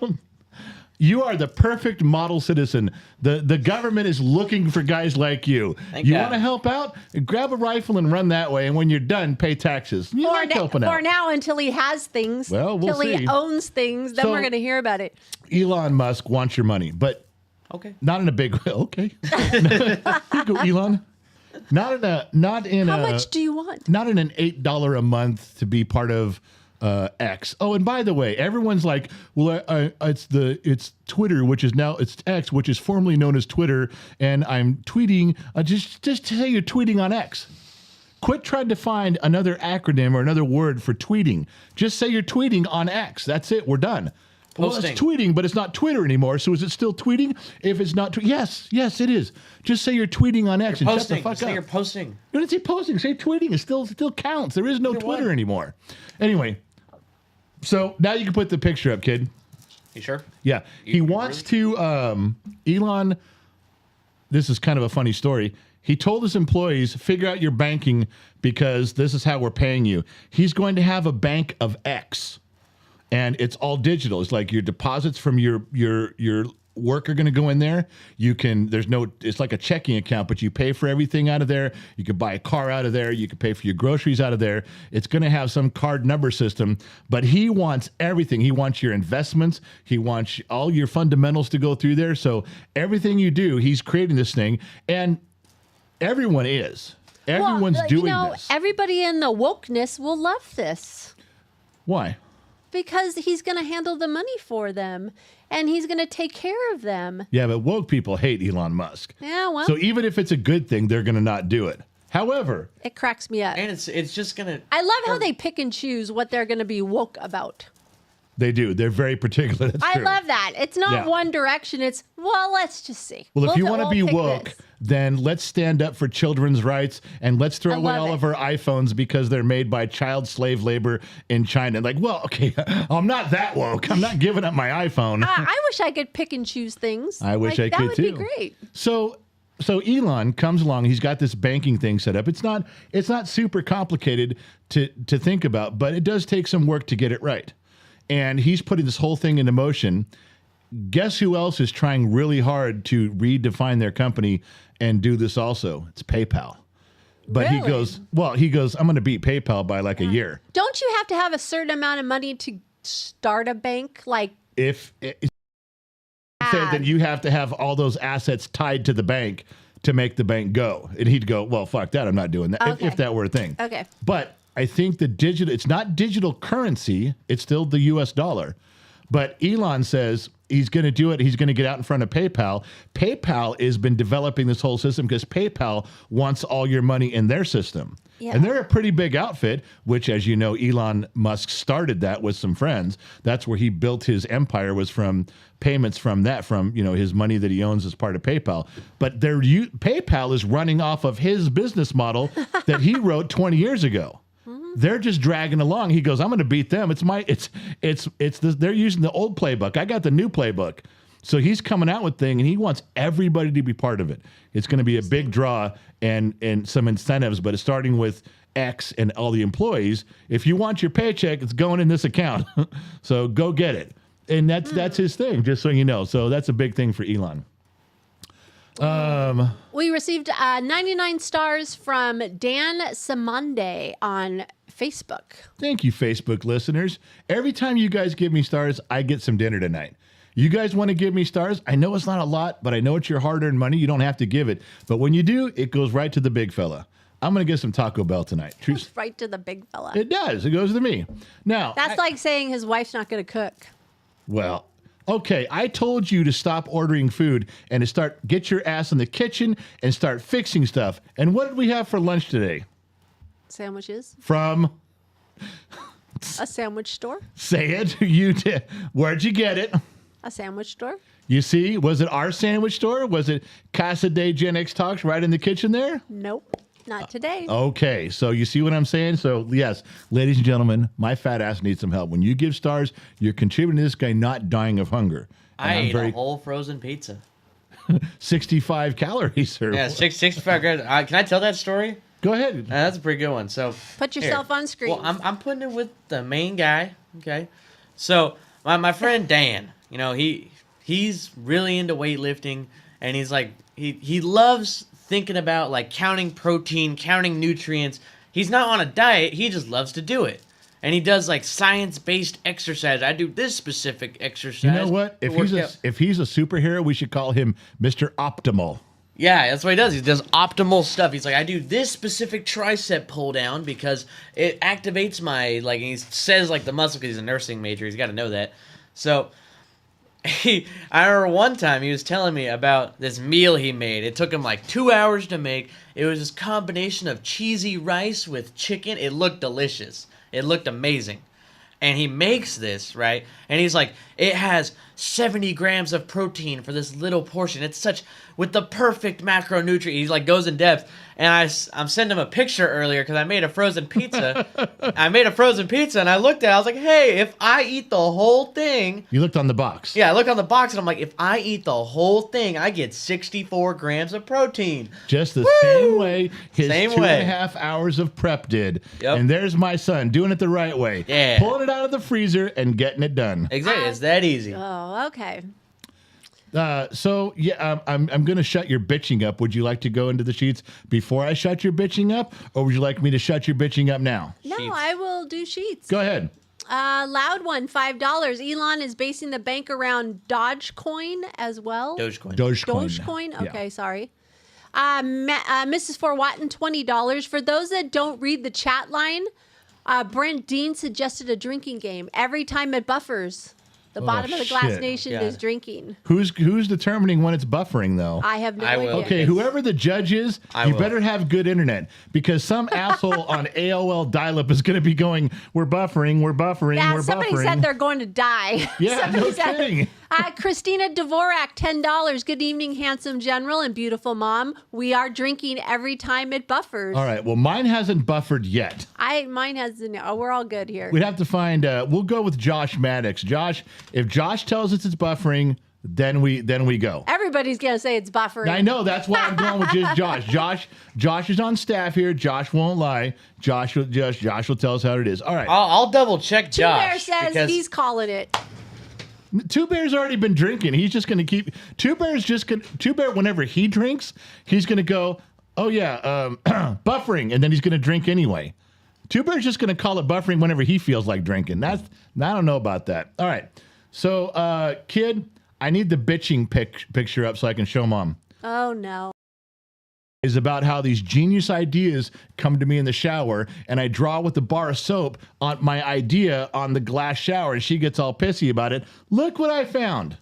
you are the perfect model citizen. The government is looking for guys like you. Thank you God. want to help out? Grab a rifle and run that way. And when you're done, pay taxes. You like helping For out. now, until he has things. Well, we'll Until see. he owns things, then So- we're going to hear about it. Elon Musk wants your money, but Okay. not in a big way. Okay. Here you go, Elon. Not in How much do you want? not in an $8 a month to be part of X. Oh, and by the way, everyone's like, well, it's Twitter, which is now it's X, which is formerly known as Twitter, and I'm tweeting. Just say you're tweeting on X. Quit trying to find another acronym or another word for tweeting. Just say you're tweeting on X. That's it. We're done. Well, Posting. it's tweeting, but it's not Twitter anymore. So is it still tweeting? If it's not, yes, it is. Just say you're tweeting on X and shut the Posting. fuck Just say up. you're posting. You don't say posting. Say tweeting. It still counts. There is no Twitter what? anymore. Anyway, so now you can put the picture up, kid. You sure? Yeah, he wants to. Elon. This is kind of a funny story. He told his employees, figure out your banking because this is how we're paying you. He's going to have a bank of X, and it's all digital. It's like your deposits from your work are going to go in there. You can. There's no. It's like a checking account, but you pay for everything out of there. You can buy a car out of there. You can pay for your groceries out of there. It's going to have some card number system, but he wants everything. He wants your investments. He wants all your fundamentals to go through there. So everything you do, he's creating this thing, and everyone is. Everyone's doing this. Everybody in the wokeness will love this Why? because he's going to handle the money for them and he's going to take care of them. Yeah, but woke people hate Elon Musk. Yeah, well, So even if it's a good thing, they're going to not do it. However, it cracks me up. And it's just gonna. I love how they pick and choose what they're going to be woke about. they do. They're very particular. That's I true. love that. It's not Yeah. one direction. It's, well, let's just see. Well, if you We'll want to be pick woke, this. then let's stand up for children's rights and let's throw I away love all it. of our iPhones because they're made by child slave labor in China. Like, well, okay, I'm not that woke. I'm not giving up my iPhone. I wish I could pick and choose things. I wish Like, I could That too. would be great. So Elon comes along. He's got this banking thing set up. It's not super complicated to think about, but it does take some work to get it right. And he's putting this whole thing into motion. Guess who else is trying really hard to redefine their company and do this also? It's PayPal. But he Really? goes, I'm going to beat PayPal by like a year. Don't you have to have a certain amount of money to start a bank? Like, If said that you have to have all those assets tied to the bank to make the bank go. And he'd go, well, fuck that. I'm not doing that. Okay. If that were a thing. Okay. But I think it's not digital currency. It's still the US dollar. But Elon says he's going to do it. He's going to get out in front of PayPal. PayPal has been developing this whole system because PayPal wants all your money in their system. Yeah. And they're a pretty big outfit, which, as you know, Elon Musk started that with some friends. That's where he built his empire, was from payments from his money that he owns as part of PayPal. But PayPal is running off of his business model that he wrote 20 years ago. They're just dragging along. He goes, I'm going to beat them. They're using the old playbook. I got the new playbook. So he's coming out with thing, and he wants everybody to be part of it. It's going to be a big draw and some incentives, but it's starting with X and all the employees. If you want your paycheck, it's going in this account. So go get it. And that's his thing, just so you know. So that's a big thing for Elon. we received 99 stars from Dan Samande on Facebook. Thank you, Facebook listeners. Every time you guys give me stars, I get some dinner tonight. You guys want to give me stars? I know it's not a lot, but I know it's your hard-earned money. You don't have to give it. But when you do, it goes right to the big fella. I'm going to get some Taco Bell tonight. Goes right to the big fella. It does. It goes to me. Now, That's like saying his wife's not going to cook. well, okay, I told you to stop ordering food and to get your ass in the kitchen and start fixing stuff. And what did we have for lunch today? Sandwiches. From, A sandwich store. say it, you did. Where'd you get it? A sandwich store. You see, was it our sandwich store? Was it Casa de Gen X Talks right in the kitchen there? Nope. Not today. Okay, so you see what I'm saying? So, yes, ladies and gentlemen, my fat ass needs some help. When you give stars, you're contributing to this guy not dying of hunger. And I I'm ate a whole frozen pizza. 65 calories, sir. Yeah, 65 grams. Can I tell that story? Go ahead. That's a pretty good one. So Put yourself on screen. Well, I'm putting it with the main guy. Okay, so my friend Dan, he's really into weightlifting, and he's like he loves thinking about like counting protein, counting nutrients. He's not on a diet. He just loves to do it. And he does like science-based exercise. I do this specific exercise. You know what? to If work he's out. if he's a superhero, we should call him Mr. Optimal. Yeah, that's what he does. He does optimal stuff. He's like, I do this specific tricep pull down because it activates my, like, and he says, like, the muscle because he's a nursing major. He's got to know that. So, I remember one time he was telling me about this meal he made. It took him, like, 2 hours to make. It was this combination of cheesy rice with chicken. It looked delicious. It looked amazing. And he makes this, right? And he's like, it has 70 grams of protein for this little portion. It's such, with the perfect macronutrient. He like goes in depth. And I'm sending him a picture earlier because I made a frozen pizza. I made a frozen pizza and I looked at it. I was like, hey, if I eat the whole thing. You looked on the box. Yeah, I looked on the box and I'm like, if I eat the whole thing, I get 64 grams of protein. Just the same way his Same 2.5 hours of prep did. Yep. And there's my son doing it the right way. Yeah. Pulling it out of the freezer and getting it done. Exactly. It's that easy. Oh, okay. So yeah, I'm going to shut your bitching up. Would you like to go into the sheets before I shut your bitching up, or would you like me to shut your bitching up now? No, Sheets. I will do sheets. Go ahead. Loud one, $5. Elon is basing the bank around Dogecoin as well. Dogecoin. Dogecoin. Dogecoin? Okay, Yeah. sorry. Mrs. Fort Watton, $20. For those that don't read the chat line, Brent Dean suggested a drinking game. Every time it buffers, the bottom of the glass shit. nation God. is drinking. Who's determining when it's buffering though? I have no I will. idea. Okay, whoever the judge is, I you will. better have good internet because some asshole on AOL dial-up is going to be going, "We're buffering, we're buffering, Yeah, we're somebody buffering." said they're going to die. Yeah, Somebody no said- kidding. Christina Dvorak, $10. Good evening, handsome general and beautiful mom. We are drinking every time it buffers. All right. Well, mine hasn't buffered yet. Mine has no. Oh, we're all good here. We'd have to find. We'll go with Josh Maddox. Josh, if Josh tells us it's buffering, then we go. Everybody's gonna say it's buffering. I know that's why I'm going with just Josh. Josh is on staff here. Josh won't lie. Josh will tell us how it is. All right. I'll double check Two Bear Josh. says because he's calling it. Two Bear's already been drinking. He's just going to keep. Two Bear, whenever he drinks, he's going to go, oh, yeah, buffering. And then he's going to drink anyway. Two Bear's just going to call it buffering whenever he feels like drinking. I don't know about that. All right. So, kid, I need the bitching picture up so I can show mom. Oh no. Is about how these genius ideas come to me in the shower, and I draw with the bar of soap on my idea on the glass shower, and she gets all pissy about it. Look what I found.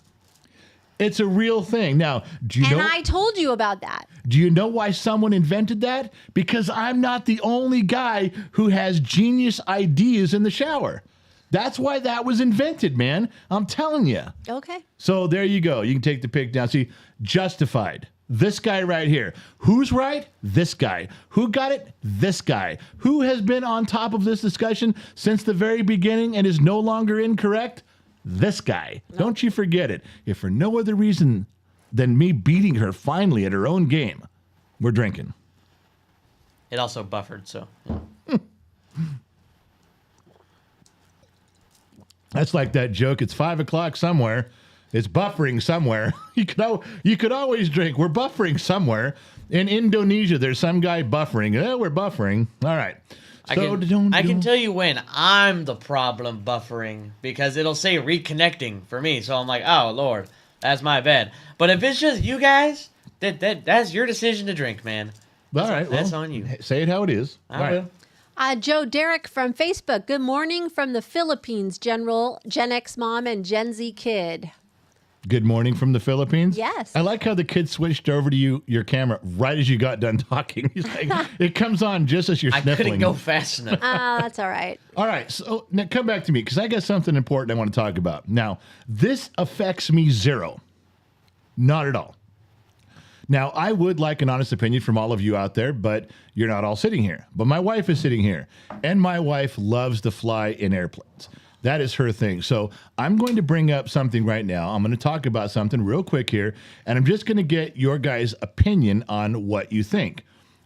It's a real thing. Now, do you And know? I told you about that. Do you know why someone invented that? Because I'm not the only guy who has genius ideas in the shower. That's why that was invented, man. I'm telling you. Okay. So there you go. You can take the pic down. See, justified. This guy right here. Who's right? This guy. Who got it? This guy. Who has been on top of this discussion since the very beginning and is no longer incorrect? This guy. Don't you forget it. If for no other reason than me beating her finally at her own game, we're drinking. it also buffered, so. That's like that joke. It's 5 o'clock somewhere. It's buffering somewhere. You could always drink. We're buffering somewhere. In Indonesia, there's some guy buffering. We're buffering. All right. I can tell you when I'm the problem buffering because it'll say reconnecting for me. So I'm like, oh, Lord, that's my bad. But if it's just you guys, that's your decision to drink, man. All right. That's well, on you. Say it how it is. I All right. will. Joe Derek from Facebook. Good morning from the Philippines, General, Gen X mom, and Gen Z kid. Good morning from the Philippines. Yes. I like how the kid switched over to your camera right as you got done talking. He's like, it comes on just as you're I sniffling. couldn't go fast enough. That's all right. All right, so now come back to me because I got something important I want to talk about. Now, this affects me zero. Not at all. Now, I would like an honest opinion from all of you out there, but you're not all sitting here. But my wife is sitting here, and my wife loves to fly in airplanes. That is her thing. So I'm going to bring up something right now. I'm going to talk about something real quick here, and I'm just going to get your guys' opinion on what you think.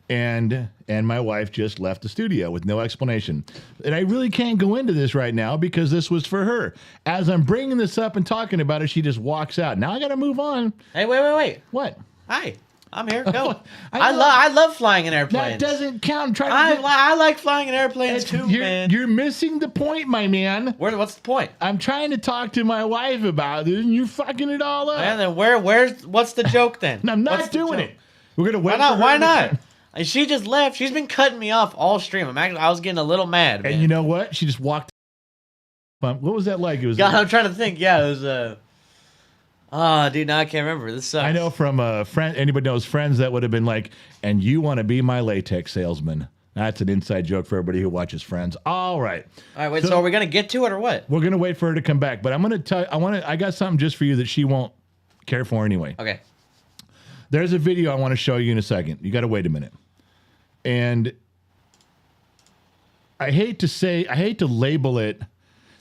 And my wife just left the studio with no explanation. And I really can't go into this right now because this was for her. As I'm bringing this up and talking about it, she just walks out. Now I got to move on. Hey, wait. What? Hi, I'm here. Go. I I love flying in That airplanes. doesn't count. Try to I like flying in airplanes too, man. You're missing the point, my man. What's the point? I'm trying to talk to my wife about it, and you're fucking it all up. And then what's the joke then? And I'm not What's the doing joke? it. We're gonna wait. Why not? for her Why to not? return. And she just left. She's been cutting me off all stream. I was getting a little mad, man. And you know what? She just walked. What was that like? It was. God, I'm trying to think. Yeah, it was Oh, dude, now I can't remember. This sucks. I know from a friend, anybody knows friends that would have been like, and you want to be my latex salesman. That's an inside joke for everybody who watches Friends. All right. All right, wait. So are we gonna get to it or what? We're going to wait for her to come back, but I'm going to tell I got something just for you that she won't care for anyway. Okay. There's a video I want to show you in a second. You got to wait a minute. And I hate to label it.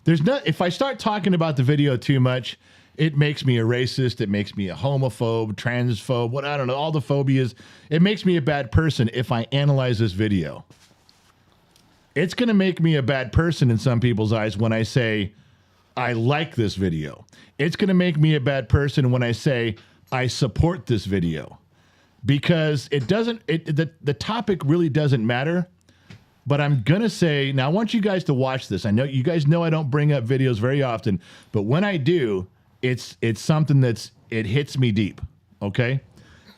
If I start talking about the video too much, it makes me a racist. It makes me a homophobe, transphobe, I don't know, all the phobias. It makes me a bad person if I analyze this video. It's going to make me a bad person in some people's eyes when I say, I like this video. It's going to make me a bad person when I say, I support this video. Because the topic really doesn't matter. But I'm going to say, now I want you guys to watch this. I know you guys know I don't bring up videos very often, but when I do, it's something it hits me deep, okay?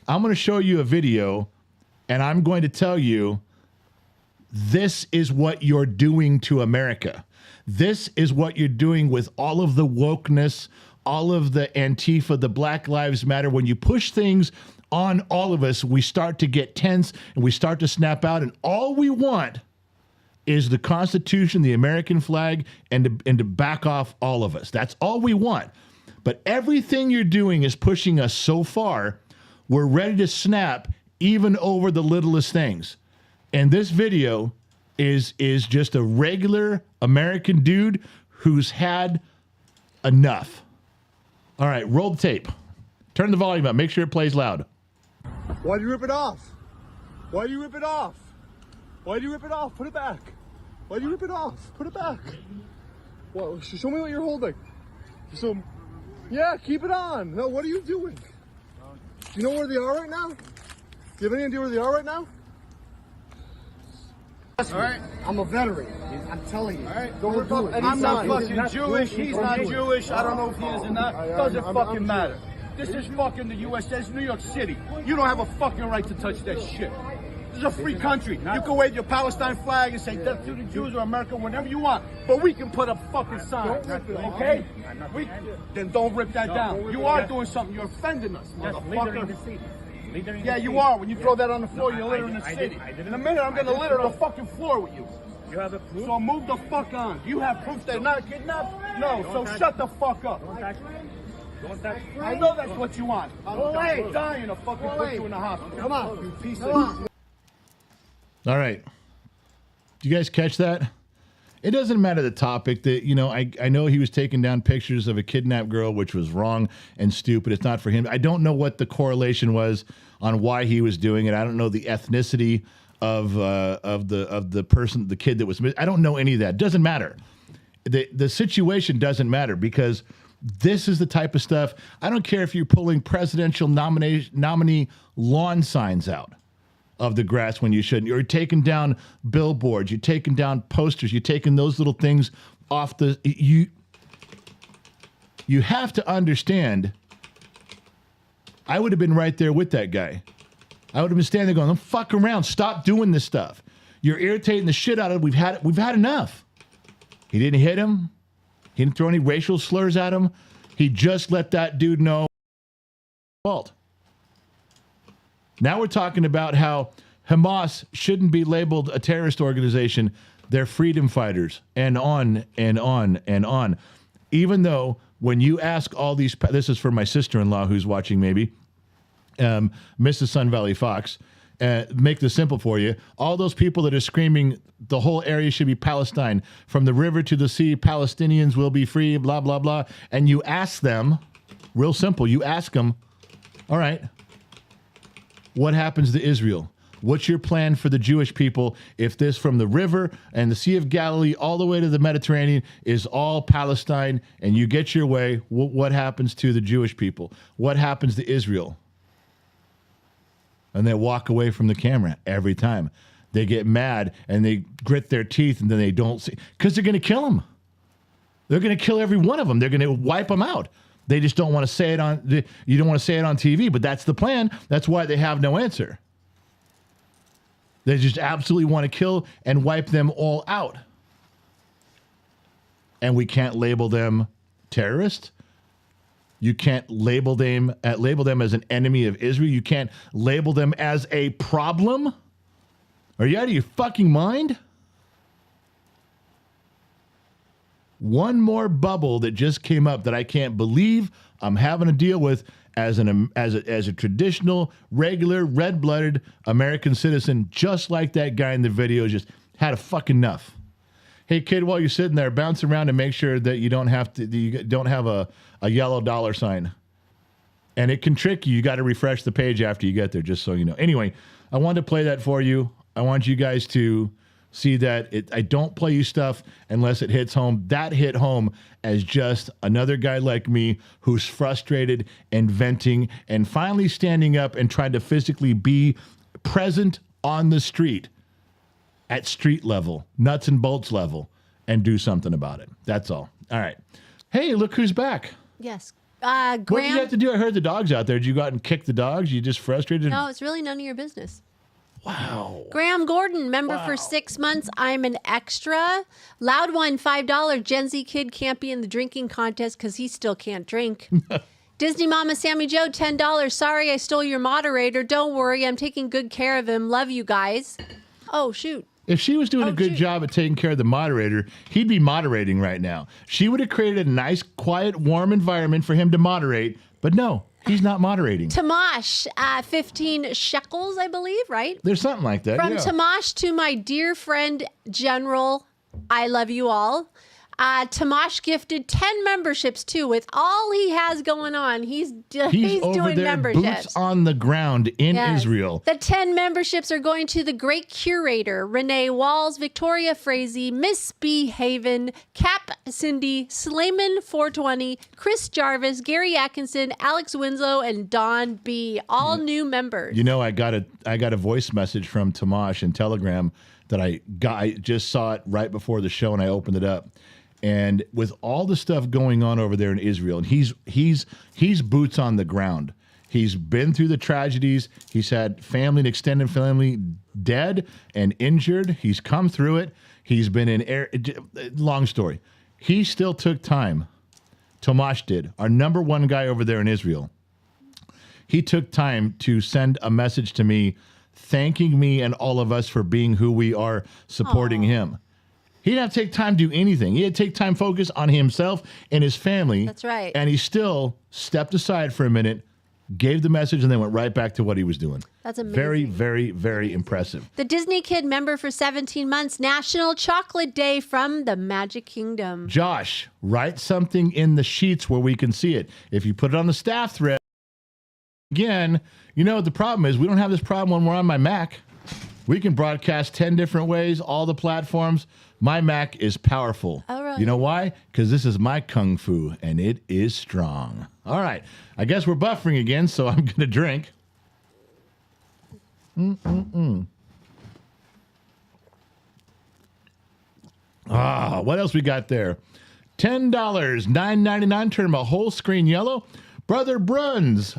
I'm going to show you a video, and I'm going to tell you, this is what you're doing to America. This is what you're doing with all of the wokeness, all of the Antifa, the Black Lives Matter. When you push things on all of us, we start to get tense, and we start to snap out, and all we want is the Constitution, the American flag, and to back off all of us. That's all we want. But everything you're doing is pushing us so far, we're ready to snap even over the littlest things. And this video is just a regular American dude who's had enough. All right, roll the tape. Turn the volume up. Make sure it plays loud. Why do you rip it off? Why do you rip it off? Why do you rip it off? Put it back. Why do you rip it off? Put it back. Well, show me what you're holding. So, yeah, keep it on. No, what are you doing? Do you know where they are right now? Do you have any idea where they are right now? All right. I'm a veteran. I'm telling you. All right. Don't do it. I'm not fucking Jewish. He's not Jewish. I don't know if he is or not. Doesn't fucking matter. This is fucking the U.S. This is New York City. You don't have a fucking right to touch that shit. This is a free country. You can wave your Palestine flag and say death to the Jews or America, whenever you want. But we can put a fucking sign. Okay? Then don't rip that down. You are doing something. You're offending us, motherfucker. Yeah, you are. When you throw that on the floor, you're littering the city. In a minute, I'm going to litter the fucking floor with you. You have a proof? So move the fuck on. Do you have proof they're not kidnapped? No, so shut the fuck up. I know that's what you want. I'm dying to fucking put you in the hospital. Come on, you piece of... All right. Do you guys catch that? It doesn't matter the topic. That I know he was taking down pictures of a kidnapped girl, which was wrong and stupid. It's not for him. I don't know what the correlation was on why he was doing it. I don't know the ethnicity of the person, the kid that was missing. I don't know any of that. Doesn't matter. The situation doesn't matter because this is the type of stuff. I don't care if you're pulling presidential nominee lawn signs out of the grass when you shouldn't. You're taking down billboards. You're taking down posters. You're taking those little things off the... You have to understand, I would have been right there with that guy. I would have been standing there going, don't fuck around. Stop doing this stuff. You're irritating the shit out of it. We've had enough. He didn't hit him. He didn't throw any racial slurs at him. He just let that dude know fault. Now we're talking about how Hamas shouldn't be labeled a terrorist organization. They're freedom fighters, and on and on and on. Even though when you ask all these, this is for my sister-in-law who's watching maybe, Mrs. Sun Valley Fox, make this simple for you. All those people that are screaming the whole area should be Palestine, from the river to the sea, Palestinians will be free, blah, blah, blah. And you ask them, real simple, you ask them, all right, what happens to Israel? What's your plan for the Jewish people if this from the river and the Sea of Galilee all the way to the Mediterranean is all Palestine and you get your way? What happens to the Jewish people? What happens to Israel? And they walk away from the camera every time. They get mad and they grit their teeth and then they don't see, because they're going to kill them. They're going to kill every one of them. They're going to wipe them out. They just don't want to say it on, you don't want to say it on TV, but that's the plan. That's why they have no answer. They just absolutely want to kill and wipe them all out. And we can't label them terrorists. You can't label them as an enemy of Israel. You can't label them as a problem. Are you out of your fucking mind? One more bubble that just came up that I can't believe I'm having to deal with as a traditional, regular, red-blooded American citizen, just like that guy in the video, just had a fucking enough. Hey kid, while you're sitting there, bounce around and make sure that you don't have a yellow dollar sign. And it can trick you. You got to refresh the page after you get there, just so you know. Anyway, I wanted to play that for you. I want you guys to see that I don't play you stuff unless it hits home. That hit home as just another guy like me who's frustrated and venting and finally standing up and trying to physically be present on the street at street level, nuts and bolts level, and do something about it. That's all. All right. Hey, look who's back. Yes. What did Graham. you have to do? I heard the dogs out there. Did you go out and kick the dogs? You just frustrated? No, it's really none of your business. Wow. Graham Gordon, member for 6 months. I'm an extra. Loud one, $5. Gen Z kid can't be in the drinking contest because he still can't drink. Disney Mama Sammy Joe, $10. Sorry I stole your moderator. Don't worry, I'm taking good care of him. Love you guys. Oh, shoot. If she was doing a good job at taking care of the moderator, he'd be moderating right now. She would have created a nice, quiet, warm environment for him to moderate, but no, he's not moderating. Tamash, 15 shekels, I believe, right? There's something like that. From yeah. Tamash to my dear friend, General, I love you all. Tamash gifted 10 memberships, too. With all he has going on, he's over doing there, memberships. boots on the ground in Yes. Israel. The 10 memberships are going to the great curator, Renee Walls, Victoria Frazee, Miss B. Haven, Cap Cindy, Slayman 420, Chris Jarvis, Gary Atkinson, Alex Winslow, and Don B. All new members. You know, I got a voice message from Tamash in Telegram that I just saw it right before the show, and I opened it up. And with all the stuff going on over there in Israel, and he's boots on the ground. He's been through the tragedies. He's had family and extended family dead and injured. He's come through it. He's been in long story. He still took time. Tomash did, our number one guy over there in Israel. He took time to send a message to me, thanking me and all of us for being who we are, supporting him. He didn't have to take time to do anything. He had to take time focus on himself and his family. That's right. And he still stepped aside for a minute, gave the message, and then went right back to what he was doing. That's amazing. Very, very, very impressive. The Disney Kid member for 17 months, National Chocolate Day from the Magic Kingdom. Josh, write something in the sheets where we can see it. If you put it on the staff thread, again, you know what the problem is? We don't have this problem when we're on my Mac. We can broadcast 10 different ways, all the platforms. My Mac is powerful. Oh, really? You know why? Because this is my kung fu, and it is strong. All right. I guess we're buffering again, so I'm going to drink. What else we got there? $10, $9.99. Turn them a whole screen yellow. Brother Bruns.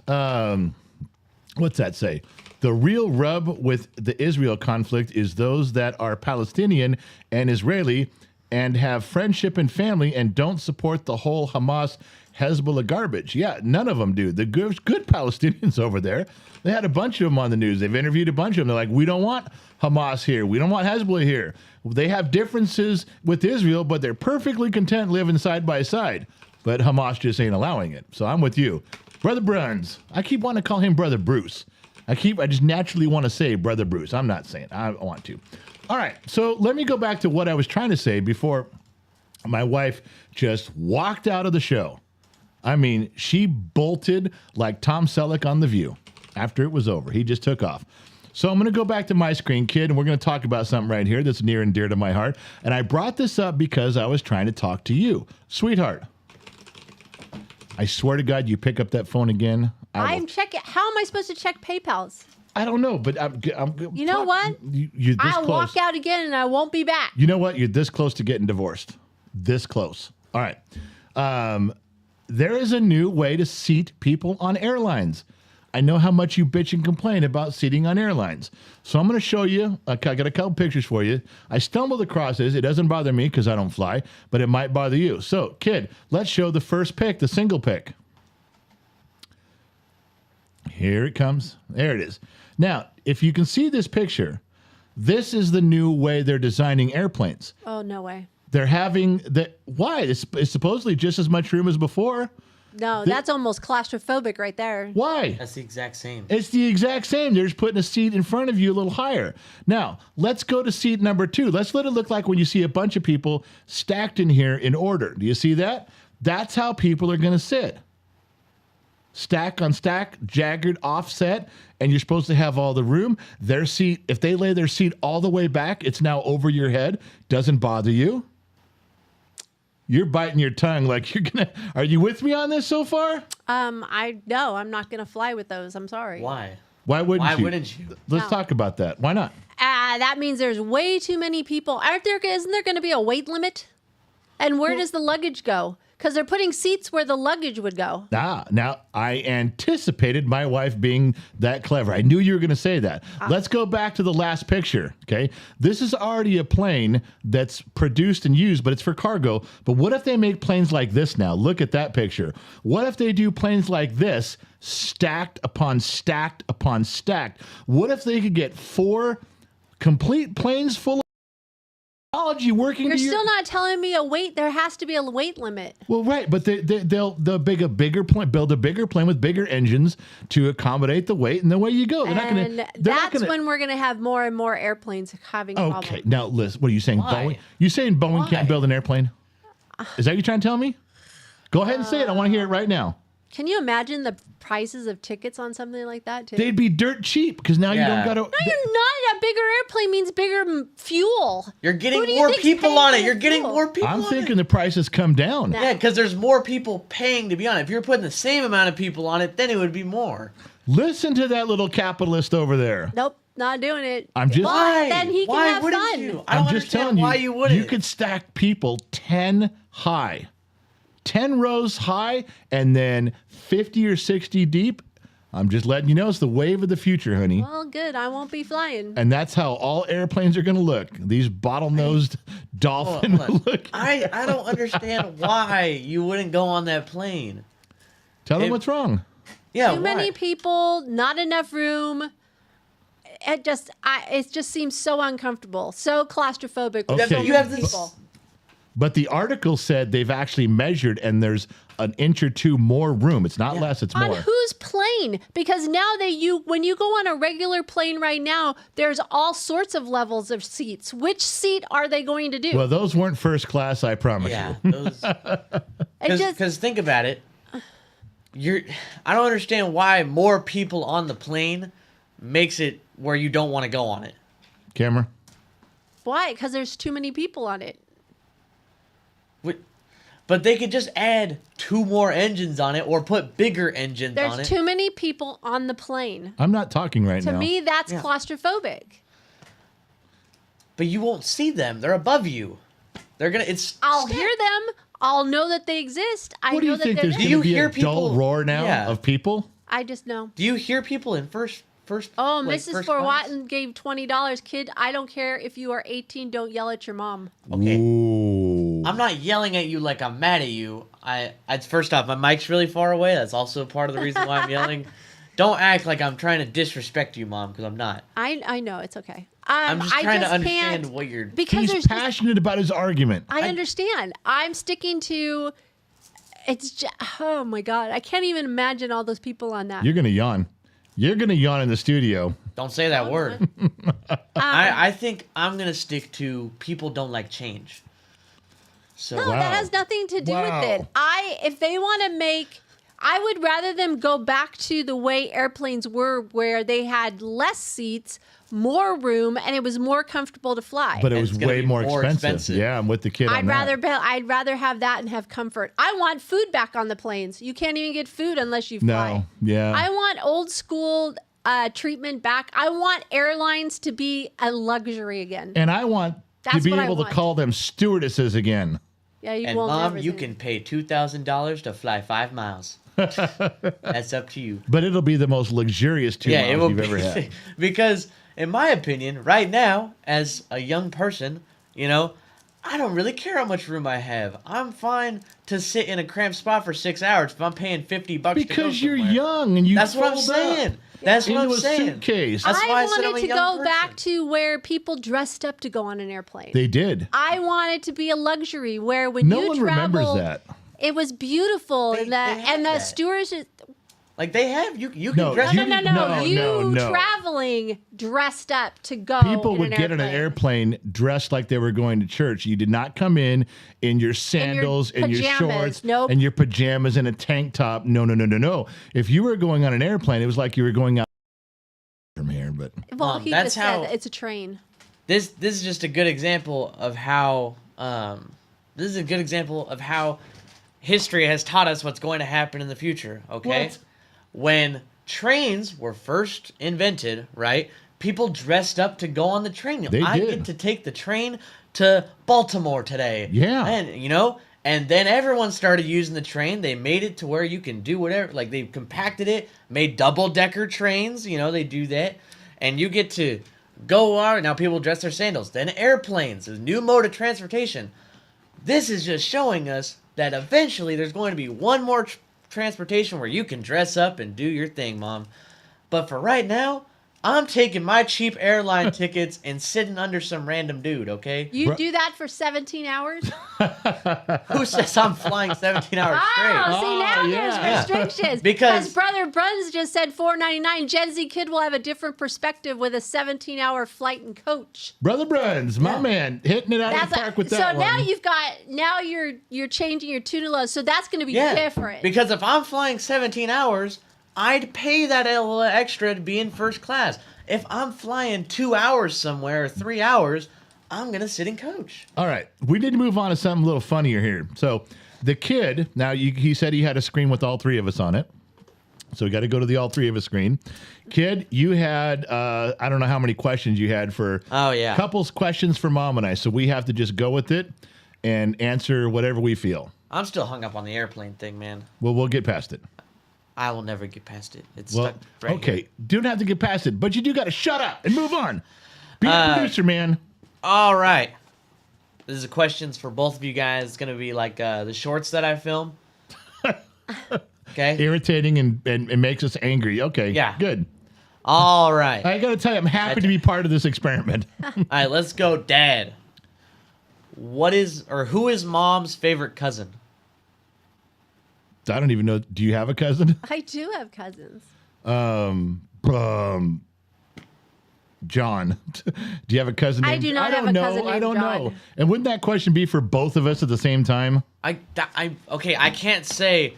What's that say? The real rub with the Israel conflict is those that are Palestinian and Israeli and have friendship and family and don't support the whole Hamas Hezbollah garbage. Yeah, none of them do. The good Palestinians over there, they had a bunch of them on the news. They've interviewed a bunch of them. They're like, we don't want Hamas here. We don't want Hezbollah here. They have differences with Israel, but they're perfectly content living side by side. But Hamas just ain't allowing it. So I'm with you. Brother Bruns. I keep wanting to call him Brother Bruce. I just naturally want to say Brother Bruce. I'm not saying I want to. All right. So let me go back to what I was trying to say before my wife just walked out of the show. I mean, she bolted like Tom Selleck on The View after it was over. He just took off. So I'm going to go back to my screen, kid, and we're going to talk about something right here that's near and dear to my heart. And I brought this up because I was trying to talk to you. Sweetheart, I swear to God, you pick up that phone again. I'm checking. How am I supposed to check PayPal's? I don't know, but I'm You know what? You're this I'll close. walk out again and I won't be back. You know what? You're this close to getting divorced. This close. All right. There is a new way to seat people on airlines. I know how much you bitch and complain about seating on airlines. So I'm going to show you. I got a couple pictures for you. I stumbled across this. It doesn't bother me because I don't fly, but it might bother you. So, kid, let's show the first pick, the single pick. Here it comes. There it is. Now, if you can see this picture, this is the new way they're designing airplanes. Oh, no way. They're having the why? It's supposedly just as much room as before. No, that's almost claustrophobic right there. Why? That's the exact same. It's the exact same. They're just putting a seat in front of you a little higher. Now, let's go to seat number 2. Let's let it look like when you see a bunch of people stacked in here in order. Do you see that? That's how people are going to sit. Stack on stack, jagged, offset, and you're supposed to have all the room. Their seat, if they lay their seat all the way back, it's now over your head. Doesn't bother you. You're biting your tongue like you're gonna. Are you with me on this so far? I'm not gonna fly with those. I'm sorry. Why? Why wouldn't Why you? wouldn't you? Let's No. talk about that. Why not? That means there's way too many people. Isn't there going to be a weight limit? And where does the luggage go? Because they're putting seats where the luggage would go. Now I anticipated my wife being that clever. I knew you were going to say that. Let's go back to the last picture, okay? This is already a plane that's produced and used, but it's for cargo. But what if they make planes like this now? Look at that picture. What if they do planes like this, stacked upon stacked upon stacked? What if they could get 4 complete planes full of technology working You're to your... still not telling me a weight. There has to be a weight limit. Well, right, but they'll build a bigger plane with bigger engines to accommodate the weight, and the way you go. They're not And going to. that's when we're going to have more and more airplanes having problems. Okay, now Liz, what are you saying? Why? Boeing? You saying Boeing Why? can't build an airplane? Is that what you're trying to tell me? Go ahead and say it. I want to hear it right now. Can you imagine the prices of tickets on something like that too? They'd be dirt cheap because now you Yeah. don't got to. No, you're not. A bigger airplane means bigger fuel. You're getting Who do you more think's people paying on for it. the You're getting fuel? more people I'm on thinking it. the prices come down. Yeah, because there's more people paying to be on it. If you're putting the same amount of people on it, then it would be more. Listen to that little capitalist over there. Nope, not doing it. I'm just. Why? Then he can Why have wouldn't fun. you? I don't I'm just understand telling you. why you wouldn't. You could stack people 10 high, 10 rows high, and then 50 or 60 deep. I'm just letting you know it's the wave of the future, honey. Well, good. I won't be flying. And that's how all airplanes are going to look. These bottlenose dolphin Hold on. look. I don't understand why you wouldn't go on that plane. Tell them If- what's wrong. Yeah, Too many why? people, not enough room. It just seems so uncomfortable, so claustrophobic. with Okay. so You many have this- people. But the article said they've actually measured and there's an inch or two more room. It's not less, it's On more. whose plane? Because now when you go on a regular plane right now, there's all sorts of levels of seats. Which seat are they going to do? Well, those weren't first class, I promise Yeah, you. It because think about it. I don't understand why more people on the plane makes it where you don't want to go on it. Camera. why? Because there's too many people on it. But they could just add 2 more engines on it or put bigger engines on There's it. too many people on the plane. I'm not talking right To now. me, that's Yeah. claustrophobic. But you won't see them. They're above you. They're gonna. It's. I'll hear them. I'll know that they exist. I What do know you that think? they're There's there. going to be hear a dull people- roar now Yeah. of people? I just know. Do you hear people in first? Oh, like, Mrs. first class? Forwatten gave $20. Kid, I don't care if you are 18. Don't yell at your mom. Okay. Ooh. I'm not yelling at you like I'm mad at you. I first off, my mic's really far away. That's also part of the reason why I'm yelling. Don't act like I'm trying to disrespect you, Mom, because I'm not. I know it's okay. I'm just I trying to just understand can't- what you're. because He's there's just- passionate about his argument. I understand. I'm sticking to. It's just, oh my god! I can't even imagine all those people on that. You're going to yawn. You're going to yawn in the studio. Don't say that word. I think I'm gonna stick to people don't like change. So No, that has nothing to do with it. If they want to make, I would rather them go back to the way airplanes were, where they had less seats, more room, and it was more comfortable to fly. But it And was it's gonna way be more more expensive. expensive. Yeah, I'm with the kid on I'd that. I'd rather have that and have comfort. I want food back on the planes. You can't even get food unless you fly. No, yeah. I want old school treatment back. I want airlines to be a luxury again. And I want to That's be what I able to want. call them stewardesses again. Yeah, you and won't Mom, ever you think- can pay $2,000 to fly 5 miles. That's up to you. But it'll be the most luxurious 2 Yeah, it miles will you've be ever had. because, in my opinion, right now, as a young person, I don't really care how much room I have. I'm fine to sit in a cramped spot for 6 hours if I'm paying $50 to go Because you're somewhere. young and you That's what I'm fold up saying. That's what into I'm a saying. suitcase. That's why I I said I'm wanted a to young go back person. to where people dressed up to go on an airplane. They did. I want it to be a luxury where when No you one travel, remembers that. it was beautiful. They and the had that. stewardess. Like they have you can No, dress you- up. No, You no. traveling dressed up to go. People in would get on an airplane dressed like they were going to church. You did not come in your sandals and your pajamas. shorts Nope. and your pajamas and a tank top. No. If you were going on an airplane, it was like you were going out from here. But Well, Mom, he that's just how- said it's a train. This is just a good example of how history has taught us what's going to happen in the future. Okay, What? When trains were first invented, right? People dressed up to go on the train. They I did. get to take the train to Baltimore today. Yeah. And then everyone started using the train. They made it to where you can do whatever. Like they compacted it, made double-decker trains. They do that, and you get to go on. Now people dress their sandals. Then airplanes, a new mode of transportation. This is just showing us that eventually there's going to be one more transportation where you can dress up and do your thing, Mom. But for right now, I'm taking my cheap airline tickets and sitting under some random dude, okay? You do that for 17 hours? Who says I'm flying 17 hours straight? Oh, see, now yeah. there's restrictions. Because- Brother Bruns just said $4.99. Gen Z Kid will have a different perspective with a 17-hour flight and coach. Brother Bruns, my man, hitting it out of the park with that so one. now you're changing your tuna load. So that's going to be Yeah, different. because if I'm flying 17 hours, I'd pay that a little extra to be in first class. If I'm flying 2 hours somewhere or 3 hours, I'm going to sit in coach. All right, we need to move on to something a little funnier here. So the kid, now he said he had a screen with all three of us on it. So we got to go to the all three of us screen. Kid, you had, I don't know how many questions you had for Oh, yeah. couples questions for Mom and I. So we have to just go with it and answer whatever we feel. I'm still hung up on the airplane thing, man. Well, we'll get past it. I will never get past it. It's Well, stuck right okay. here. Don't have to get past it, but you do got to shut up and move on. Be a producer, man. All right. This is questions for both of you guys. It's going to be like the shorts that I film. Okay? Irritating and makes us angry. Okay. Yeah. Good. All right. I got to tell you, I'm happy to be part of this experiment. All right, let's go, Dad. Who is Mom's favorite cousin? I don't even know. Do you have a cousin? I do have cousins. John. Do you have a cousin I named do not I don't have a know. cousin I named don't John. know. And wouldn't that question be for both of us at the same time? Okay, I can't say.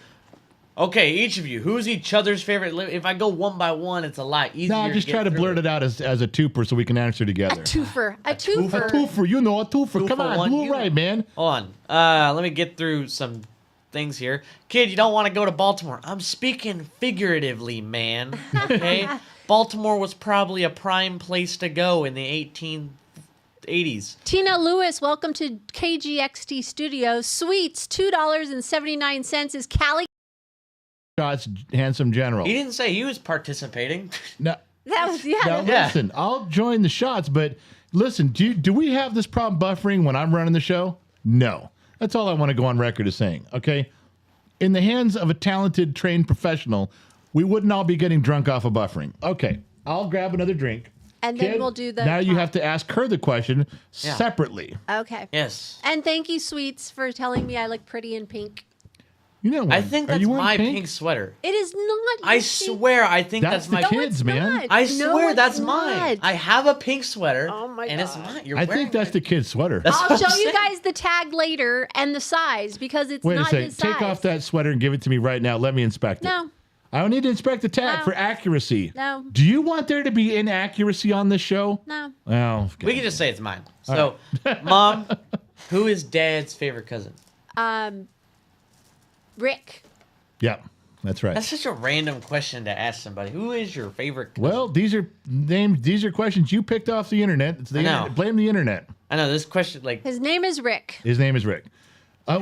Okay, each of you, who's each other's favorite? If I go one by one, it's a lot easier. No, just try to blurt it out as a twofer so we can answer together. Twofer. A A twofer. twofer, you know, a twofer. Two Come for on, one do it unit. right, man. Hold on. Let me get through some things here. Kid, you don't want to go to Baltimore. I'm speaking figuratively, man. Okay? Baltimore was probably a prime place to go in the 1880s. Tina Lewis, welcome to KGXT Studios. Sweets, $2.79 is Callie. Shots, handsome general. He didn't say he was participating. No, That was, now yeah. Yeah. listen, I'll join the shots, but listen, do we have this problem buffering when I'm running the show? No. That's all I want to go on record as saying, okay? In the hands of a talented, trained professional, we wouldn't all be getting drunk off of buffering. Okay, I'll grab another drink. And then Kid, we'll do the Now you top. have to ask her the question separately. Okay. Yes. And thank you, Sweets, for telling me I look pretty in pink. You know what? I think Are that's you wearing my pink sweater. It is not. I your swear, I think That's that's the my. kid. No, Kids, it's man. not. I No, swear it's that's not. mine. I have a pink sweater. Oh my and it's God. mine. You're I wearing think that's the kid's sweater. I'll what show I'm you saying. guys the tag later and the size because it's Wait a not second. his size. Take off that sweater and give it to me right now. Let me inspect it. No. I don't need to inspect the tag No. for accuracy. No. Do you want there to be inaccuracy on this show? No. Well, We can just say it's mine. So, Mom, who is Dad's favorite cousin? Rick. yeah, that's right. That's such a random question to ask somebody. Who is your favorite cousin? Well, these are names. These are questions you picked off the internet. It's the I know. internet. Blame the internet. I know this question, like, His name is Rick. His name is Rick.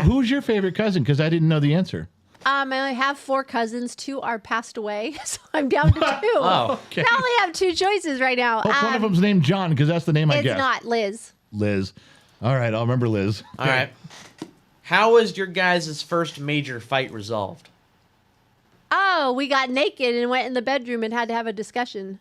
Who's your favorite cousin? Because I didn't know the answer. I only have 4 cousins. 2 are passed away, so I'm down to 2. oh, Okay. I only have 2 choices right now. Hope one of them's named John because that's the name I It's guess. not Liz. Liz. All right, I'll remember Liz. All right. How was your guys' first major fight resolved? Oh, we got naked and went in the bedroom and had to have a discussion.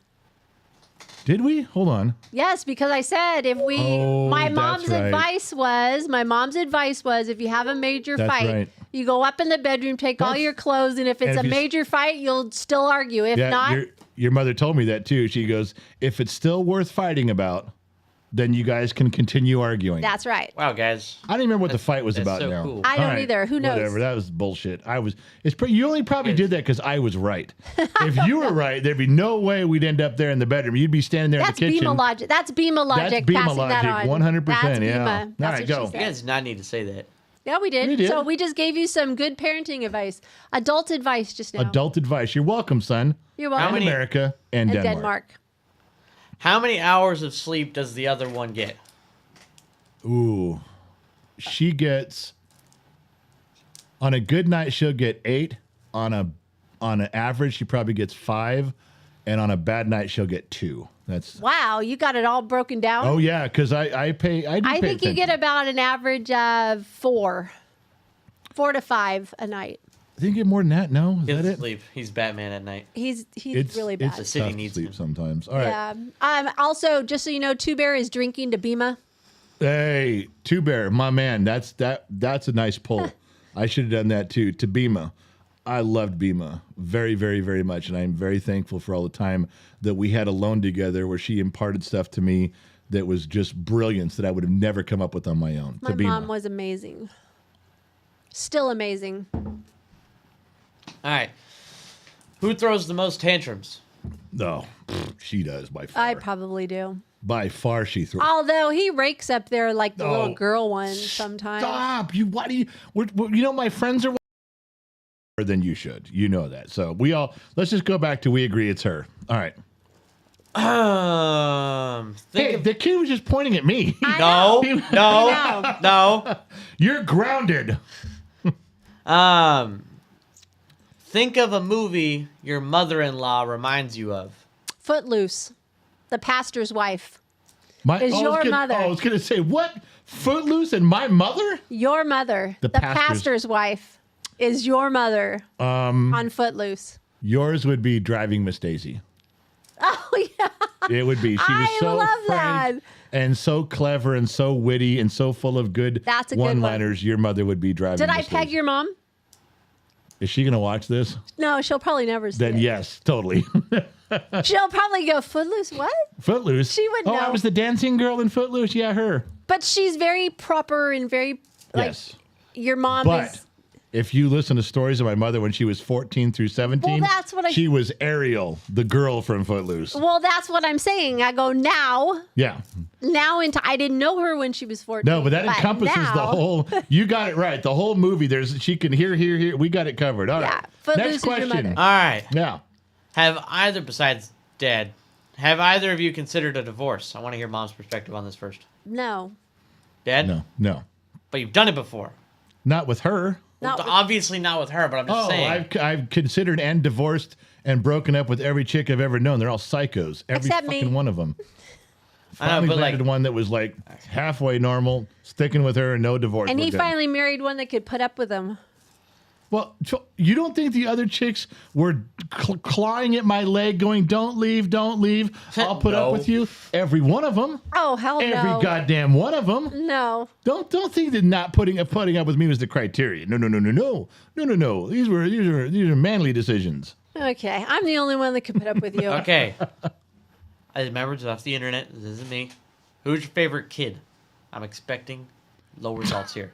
Did we? Hold on. Yes, because I said if we, Oh, my that's mom's right. advice was if you have a major That's fight, right. you go up in the bedroom, take all That's- your clothes, and if it's and a if you- major fight, you'll still argue. If not, your mother told me that too. She goes, if it's still worth fighting about, then you guys can continue arguing. that's right. Wow, guys. I don't even remember what the fight was that's about so now. cool. I don't All right, either. Who knows? Whatever. That was bullshit. You only probably did that because I was right. If you were right, there'd be no way we'd end up there in the bedroom. You'd be standing there That's in the kitchen. Bema logic. That's Bema logic. That's Bema passing that logic, on. 100%, That's yeah. Bema. All That's right, what go. she You said. guys did not need to say that. Yeah, we did. We did. So we just gave you some good parenting advice, adult advice just now. Adult advice. You're welcome, son. You're How welcome. many- America and And Denmark. Denmark. How many hours of sleep does the other one get? Ooh. She gets on a good night she'll get 8. On an average she probably gets 5, and on a bad night she'll get 2. That's Wow, you got it all broken down. Oh yeah, because I do I pay think you get attention. about an average of 4 to 5 a night. I think you get more than that. No, is He that doesn't it? sleep. He's Batman at night. He's really bad. It's city tough to needs sleep him. sometimes. All right. Yeah. Also, just so you know, Two Bear is drinking to Bema. Hey, Two Bear, my man. That's a nice pull. I should have done that too. To Bema. I loved Bema very, very, very much, and I'm very thankful for all the time that we had alone together, where she imparted stuff to me that was just brilliance that I would have never come up with on my own. My to Bema. mom was amazing. Still amazing. All right. Who throws the most tantrums? No, she does by far. I probably do. By far, she threw. Although he rakes up there like the little Oh, girl one sometimes. Stop! You why do you? You know my friends are more than you should. You know that. So let's just go back to we agree it's her. All right. Think Hey, of, the kid was just pointing at me. no, I no, know. no. You're grounded. Think of a movie your mother-in-law reminds you of. Footloose, the pastor's wife. My, Is I was your gonna- mother. I was going to say, what? Footloose and my mother? Your mother, The the pastor's- pastor's wife, is your mother on Footloose. Yours would be driving Miss Daisy. Oh yeah, It would be. She was I so love frank that. and so clever and so witty and so full of good That's a good one. one-liners. Your mother would be driving. did I Miss peg Daisy. your mom? Is she going to watch this? No, she'll probably never see Then it. yes, totally. She'll probably go Footloose. What? Footloose. She would Oh, I know. was the dancing girl in Footloose. Yeah, her. But she's very proper and very like Yes. your mom But is. if you listen to stories of my mother when she was 14 through 17, Well, that's what I- she was Ariel, the girl from Footloose. Well, that's what I'm saying. I go now Yeah. into. I didn't know her when she was 14. No, but that encompasses the now- whole. You got it right. The whole movie. She can hear. We got it covered. All right. Yeah, Footloose Next is your question. mother. All right. Yeah. Besides Dad, have either of you considered a divorce? I want to hear Mom's perspective on this first. No, Dad? No. But you've done it before. Not with her. not Well, with- obviously not with her, but I'm just Oh, saying. I've considered and divorced and broken up with every chick I've ever known. They're all psychos. Every Except me. fucking one of them. I know, Finally but landed like, one that was like halfway normal, sticking with her and no divorce. and We're he good. finally married one that could put up with him. Well, so you don't think the other chicks were clawing at my leg, going, "Don't leave, don't leave. I'll put No. up with you." Every one of them. Oh hell Every no! goddamn one of them. No, Don't think that not putting up with me was the criteria. No. These are manly decisions. okay. I'm the only one that could put up with you. okay. I remember it's off the internet. This isn't me. Who's your favorite kid? I'm expecting low results here.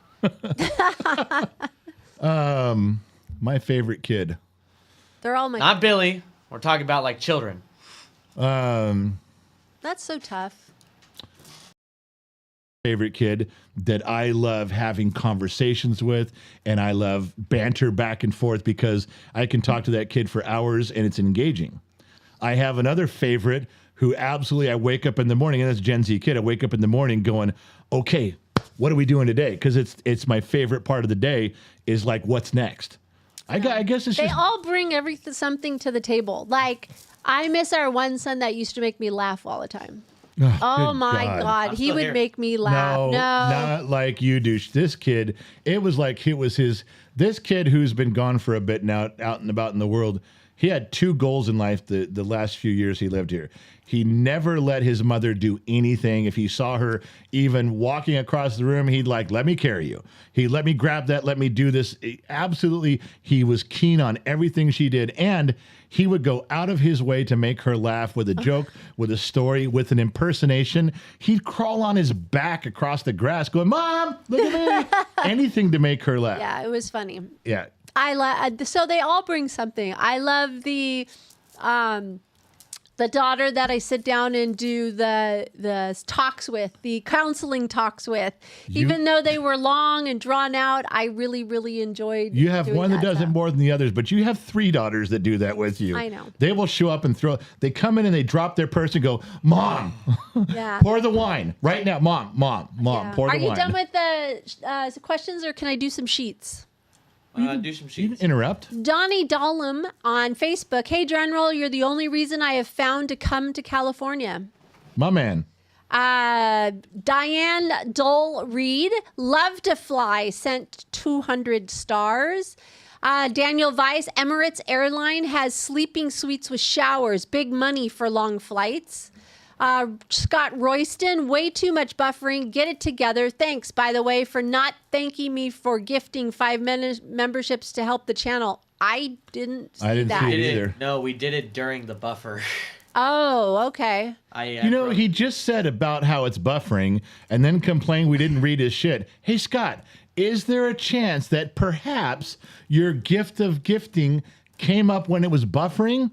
My favorite kid. They're all my. Not Billy. We're talking about like children. That's so tough. Favorite kid that I love having conversations with, and I love banter back and forth because I can talk to that kid for hours and it's engaging. I have another favorite who absolutely, I wake up in the morning, and that's Gen Z kid. I wake up in the morning going, okay, what are we doing today? Because it's my favorite part of the day is like, what's next? I guess it's They just all bring something to the table. Like I miss our one son that used to make me laugh all the time. Oh Good my God. God. I'm He still would here. make me laugh. No, No. not like you do. This kid, it was like this kid who's been gone for a bit now, out and about in the world. He had two goals in life the last few years he lived here. He never let his mother do anything. If he saw her even walking across the room, he'd like, let me carry you. He'd let me grab that, let me do this. Absolutely, he was keen on everything she did. And he would go out of his way to make her laugh with a joke, with a story, with an impersonation. He'd crawl on his back across the grass going, Mom, look at me. Anything to make her laugh. Yeah, it was funny. Yeah. So they all bring something. I love the daughter that I sit down and do the talks with, the counseling talks with. Even though they were long and drawn out, I really, really enjoyed. You have doing one that does it so. more than the others, but you have three daughters that do that with you. I know. They will show up and they come in and they drop their purse and go, Mom, Yeah. pour the wine right now. Mom, Yeah. pour the Are you wine. done with the questions, or can I do some sheets? Do some You sheets. can interrupt. Donnie Dollum on Facebook. Hey, General, you're the only reason I have found to come to California. My man. Diane Dole Reed, love to fly, sent 200 stars. Daniel Weiss, Emirates Airline has sleeping suites with showers, big money for long flights. Scott Royston, way too much buffering. Get it together. Thanks, by the way, for not thanking me for gifting 5 memberships to help the channel. I didn't see I didn't that. see We it did either. it. No, we did it during the buffer. Oh, okay. You know, he just said about how it's buffering and then complained we didn't read his shit. Hey, Scott, is there a chance that perhaps your gift of gifting came up when it was buffering?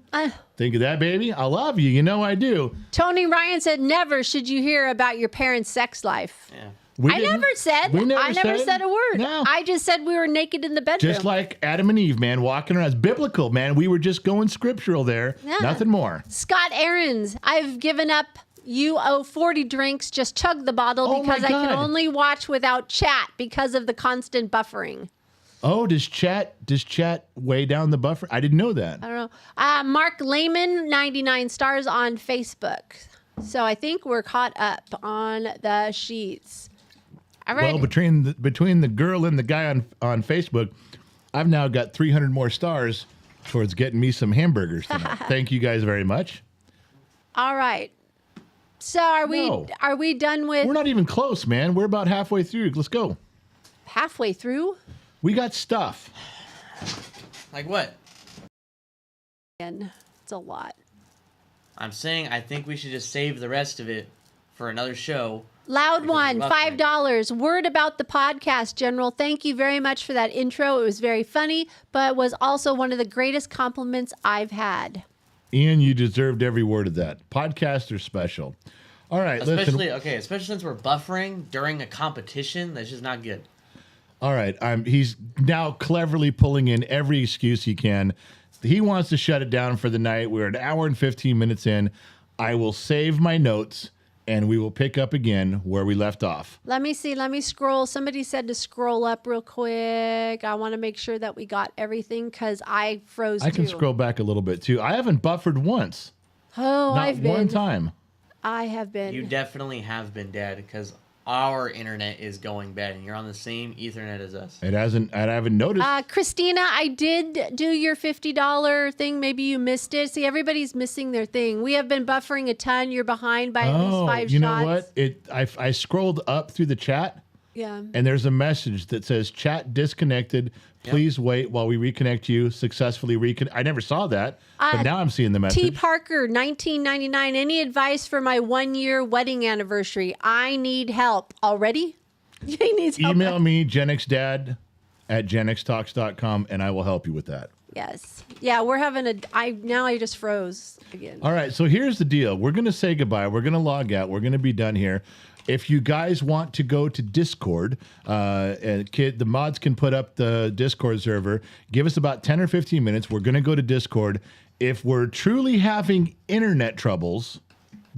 Think of that, baby. I love you. You know I do. Tony Ryan said, never should you hear about your parents' sex life. Yeah. I never said. I never said a word. No. I just said we were naked in the bedroom. Just like Adam and Eve, man, walking around. It's biblical, man. We were just going scriptural there. Yeah. Nothing more. Scott Aarons, I've given up. You owe 40 drinks. Just chug the bottle Oh my because I can God. only watch without chat because of the constant buffering. Oh, does chat way down the buffer? I didn't know that. I don't know. Mark Lehman, 99 stars on Facebook. So I think we're caught up on the sheets. All right. Well, between the girl and the guy on Facebook, I've now got 300 more stars towards getting me some hamburgers tonight. Thank you guys very much. All right. So are we done with We're not even close, man. We're about halfway through. Let's go. halfway through? We got stuff. Like what? And it's a lot. I'm saying I think we should just save the rest of it for another show. Loud Because one, it's buffering. $5. Word about the podcast, General. Thank you very much for that intro. It was very funny, but was also one of the greatest compliments I've had. Ian, you deserved every word of that. Podcasts are special. All right, Especially listen. especially since we're buffering during a competition. That's just not good. All right, he's now cleverly pulling in every excuse he can. He wants to shut it down for the night. We're an hour and 15 minutes in. I will save my notes, and we will pick up again where we left off. Let me see. Let me scroll. Somebody said to scroll up real quick. I want to make sure that we got everything because I froze I can too. scroll back a little bit, too. I haven't buffered once. Oh, Not I've been. one time. I have been. You definitely have been, Dad, because our internet is going bad, and you're on the same Ethernet as us. I haven't noticed. Christina, I did do your $50 thing. Maybe you missed it. See, everybody's missing their thing. We have been buffering a ton. You're behind by at least 5 you shots. know what? I scrolled up through the chat, Yeah. and there's a message that says chat disconnected. Please wait while we reconnect you. Successfully reconnect. I never saw that, but now I'm seeing the T. message. Parker, 1999. Any advice for my 1-year wedding anniversary? I need help. Already? He needs help. Email me, genxdad@genxtalks.com, and I will help you with that. Yes. Yeah, we're having I just froze again. All right, so here's the deal. We're going to say goodbye. We're going to log out. We're going to be done here. If you guys want to go to Discord, the mods can put up the Discord server. Give us about 10 or 15 minutes. We're going to go to Discord. If we're truly having internet troubles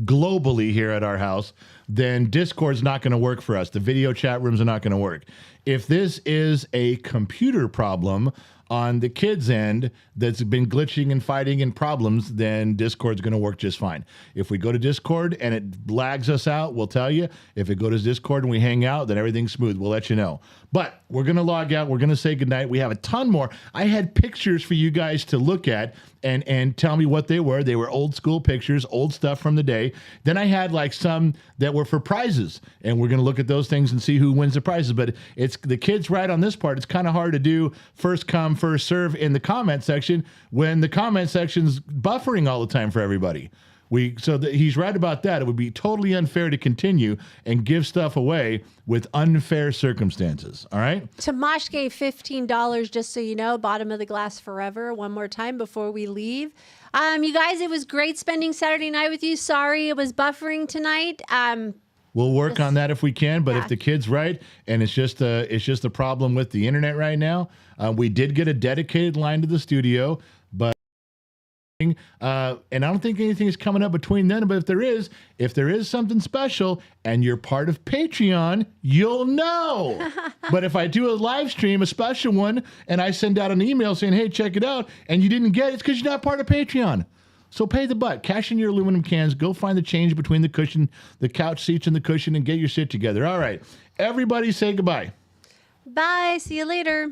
globally here at our house, then Discord's not going to work for us. The video chat rooms are not going to work. If this is a computer problem on the kids' end that's been glitching and fighting and problems, then Discord's going to work just fine. If we go to Discord and it lags us out, we'll tell you. If it goes to Discord and we hang out, then everything's smooth. We'll let you know. But we're going to log out. We're going to say goodnight. We have a ton more. I had pictures for you guys to look at and tell me what they were. They were old school pictures, old stuff from the day. Then I had like some that were for prizes, and we're going to look at those things and see who wins the prizes. But it's the kids right on this part. It's kind of hard to do first come, first serve in the comment section when the comment section's buffering all the time for everybody. He's right about that. It would be totally unfair to continue and give stuff away with unfair circumstances. All right? Tomash gave $15, just so you know, bottom of the glass forever. One more time before we leave. You guys, it was great spending Saturday night with you. Sorry it was buffering tonight. We'll work on that if we can, but if the kid's right and it's just a problem with the internet right now, we did get a dedicated line to the studio, but and I don't think anything is coming up between then. But if there is something special and you're part of Patreon, you'll know. But if I do a live stream, a special one, and I send out an email saying, "Hey, check it out," and you didn't get it, it's because you're not part of Patreon. So pay the butt, cash in your aluminum cans, go find the change between the cushion, the couch seats and the cushion, and get your shit together. All right, everybody say goodbye. Bye. See you later.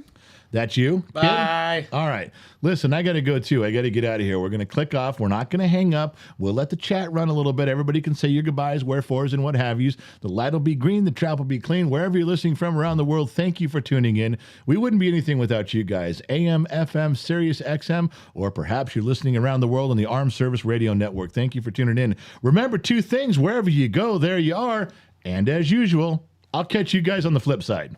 That's you? Bye. Kid? All right. Listen, I got to go too. I got to get out of here. We're going to click off. We're not going to hang up. We'll let the chat run a little bit. Everybody can say your goodbyes, wherefores, and what have yous. The light will be green. The trap will be clean. Wherever you're listening from around the world, thank you for tuning in. We wouldn't be anything without you guys. AM, FM, Sirius XM, or perhaps you're listening around the world on the Armed Service Radio Network. Thank you for tuning in. Remember two things. Wherever you go, there you are. And as usual, I'll catch you guys on the flip side.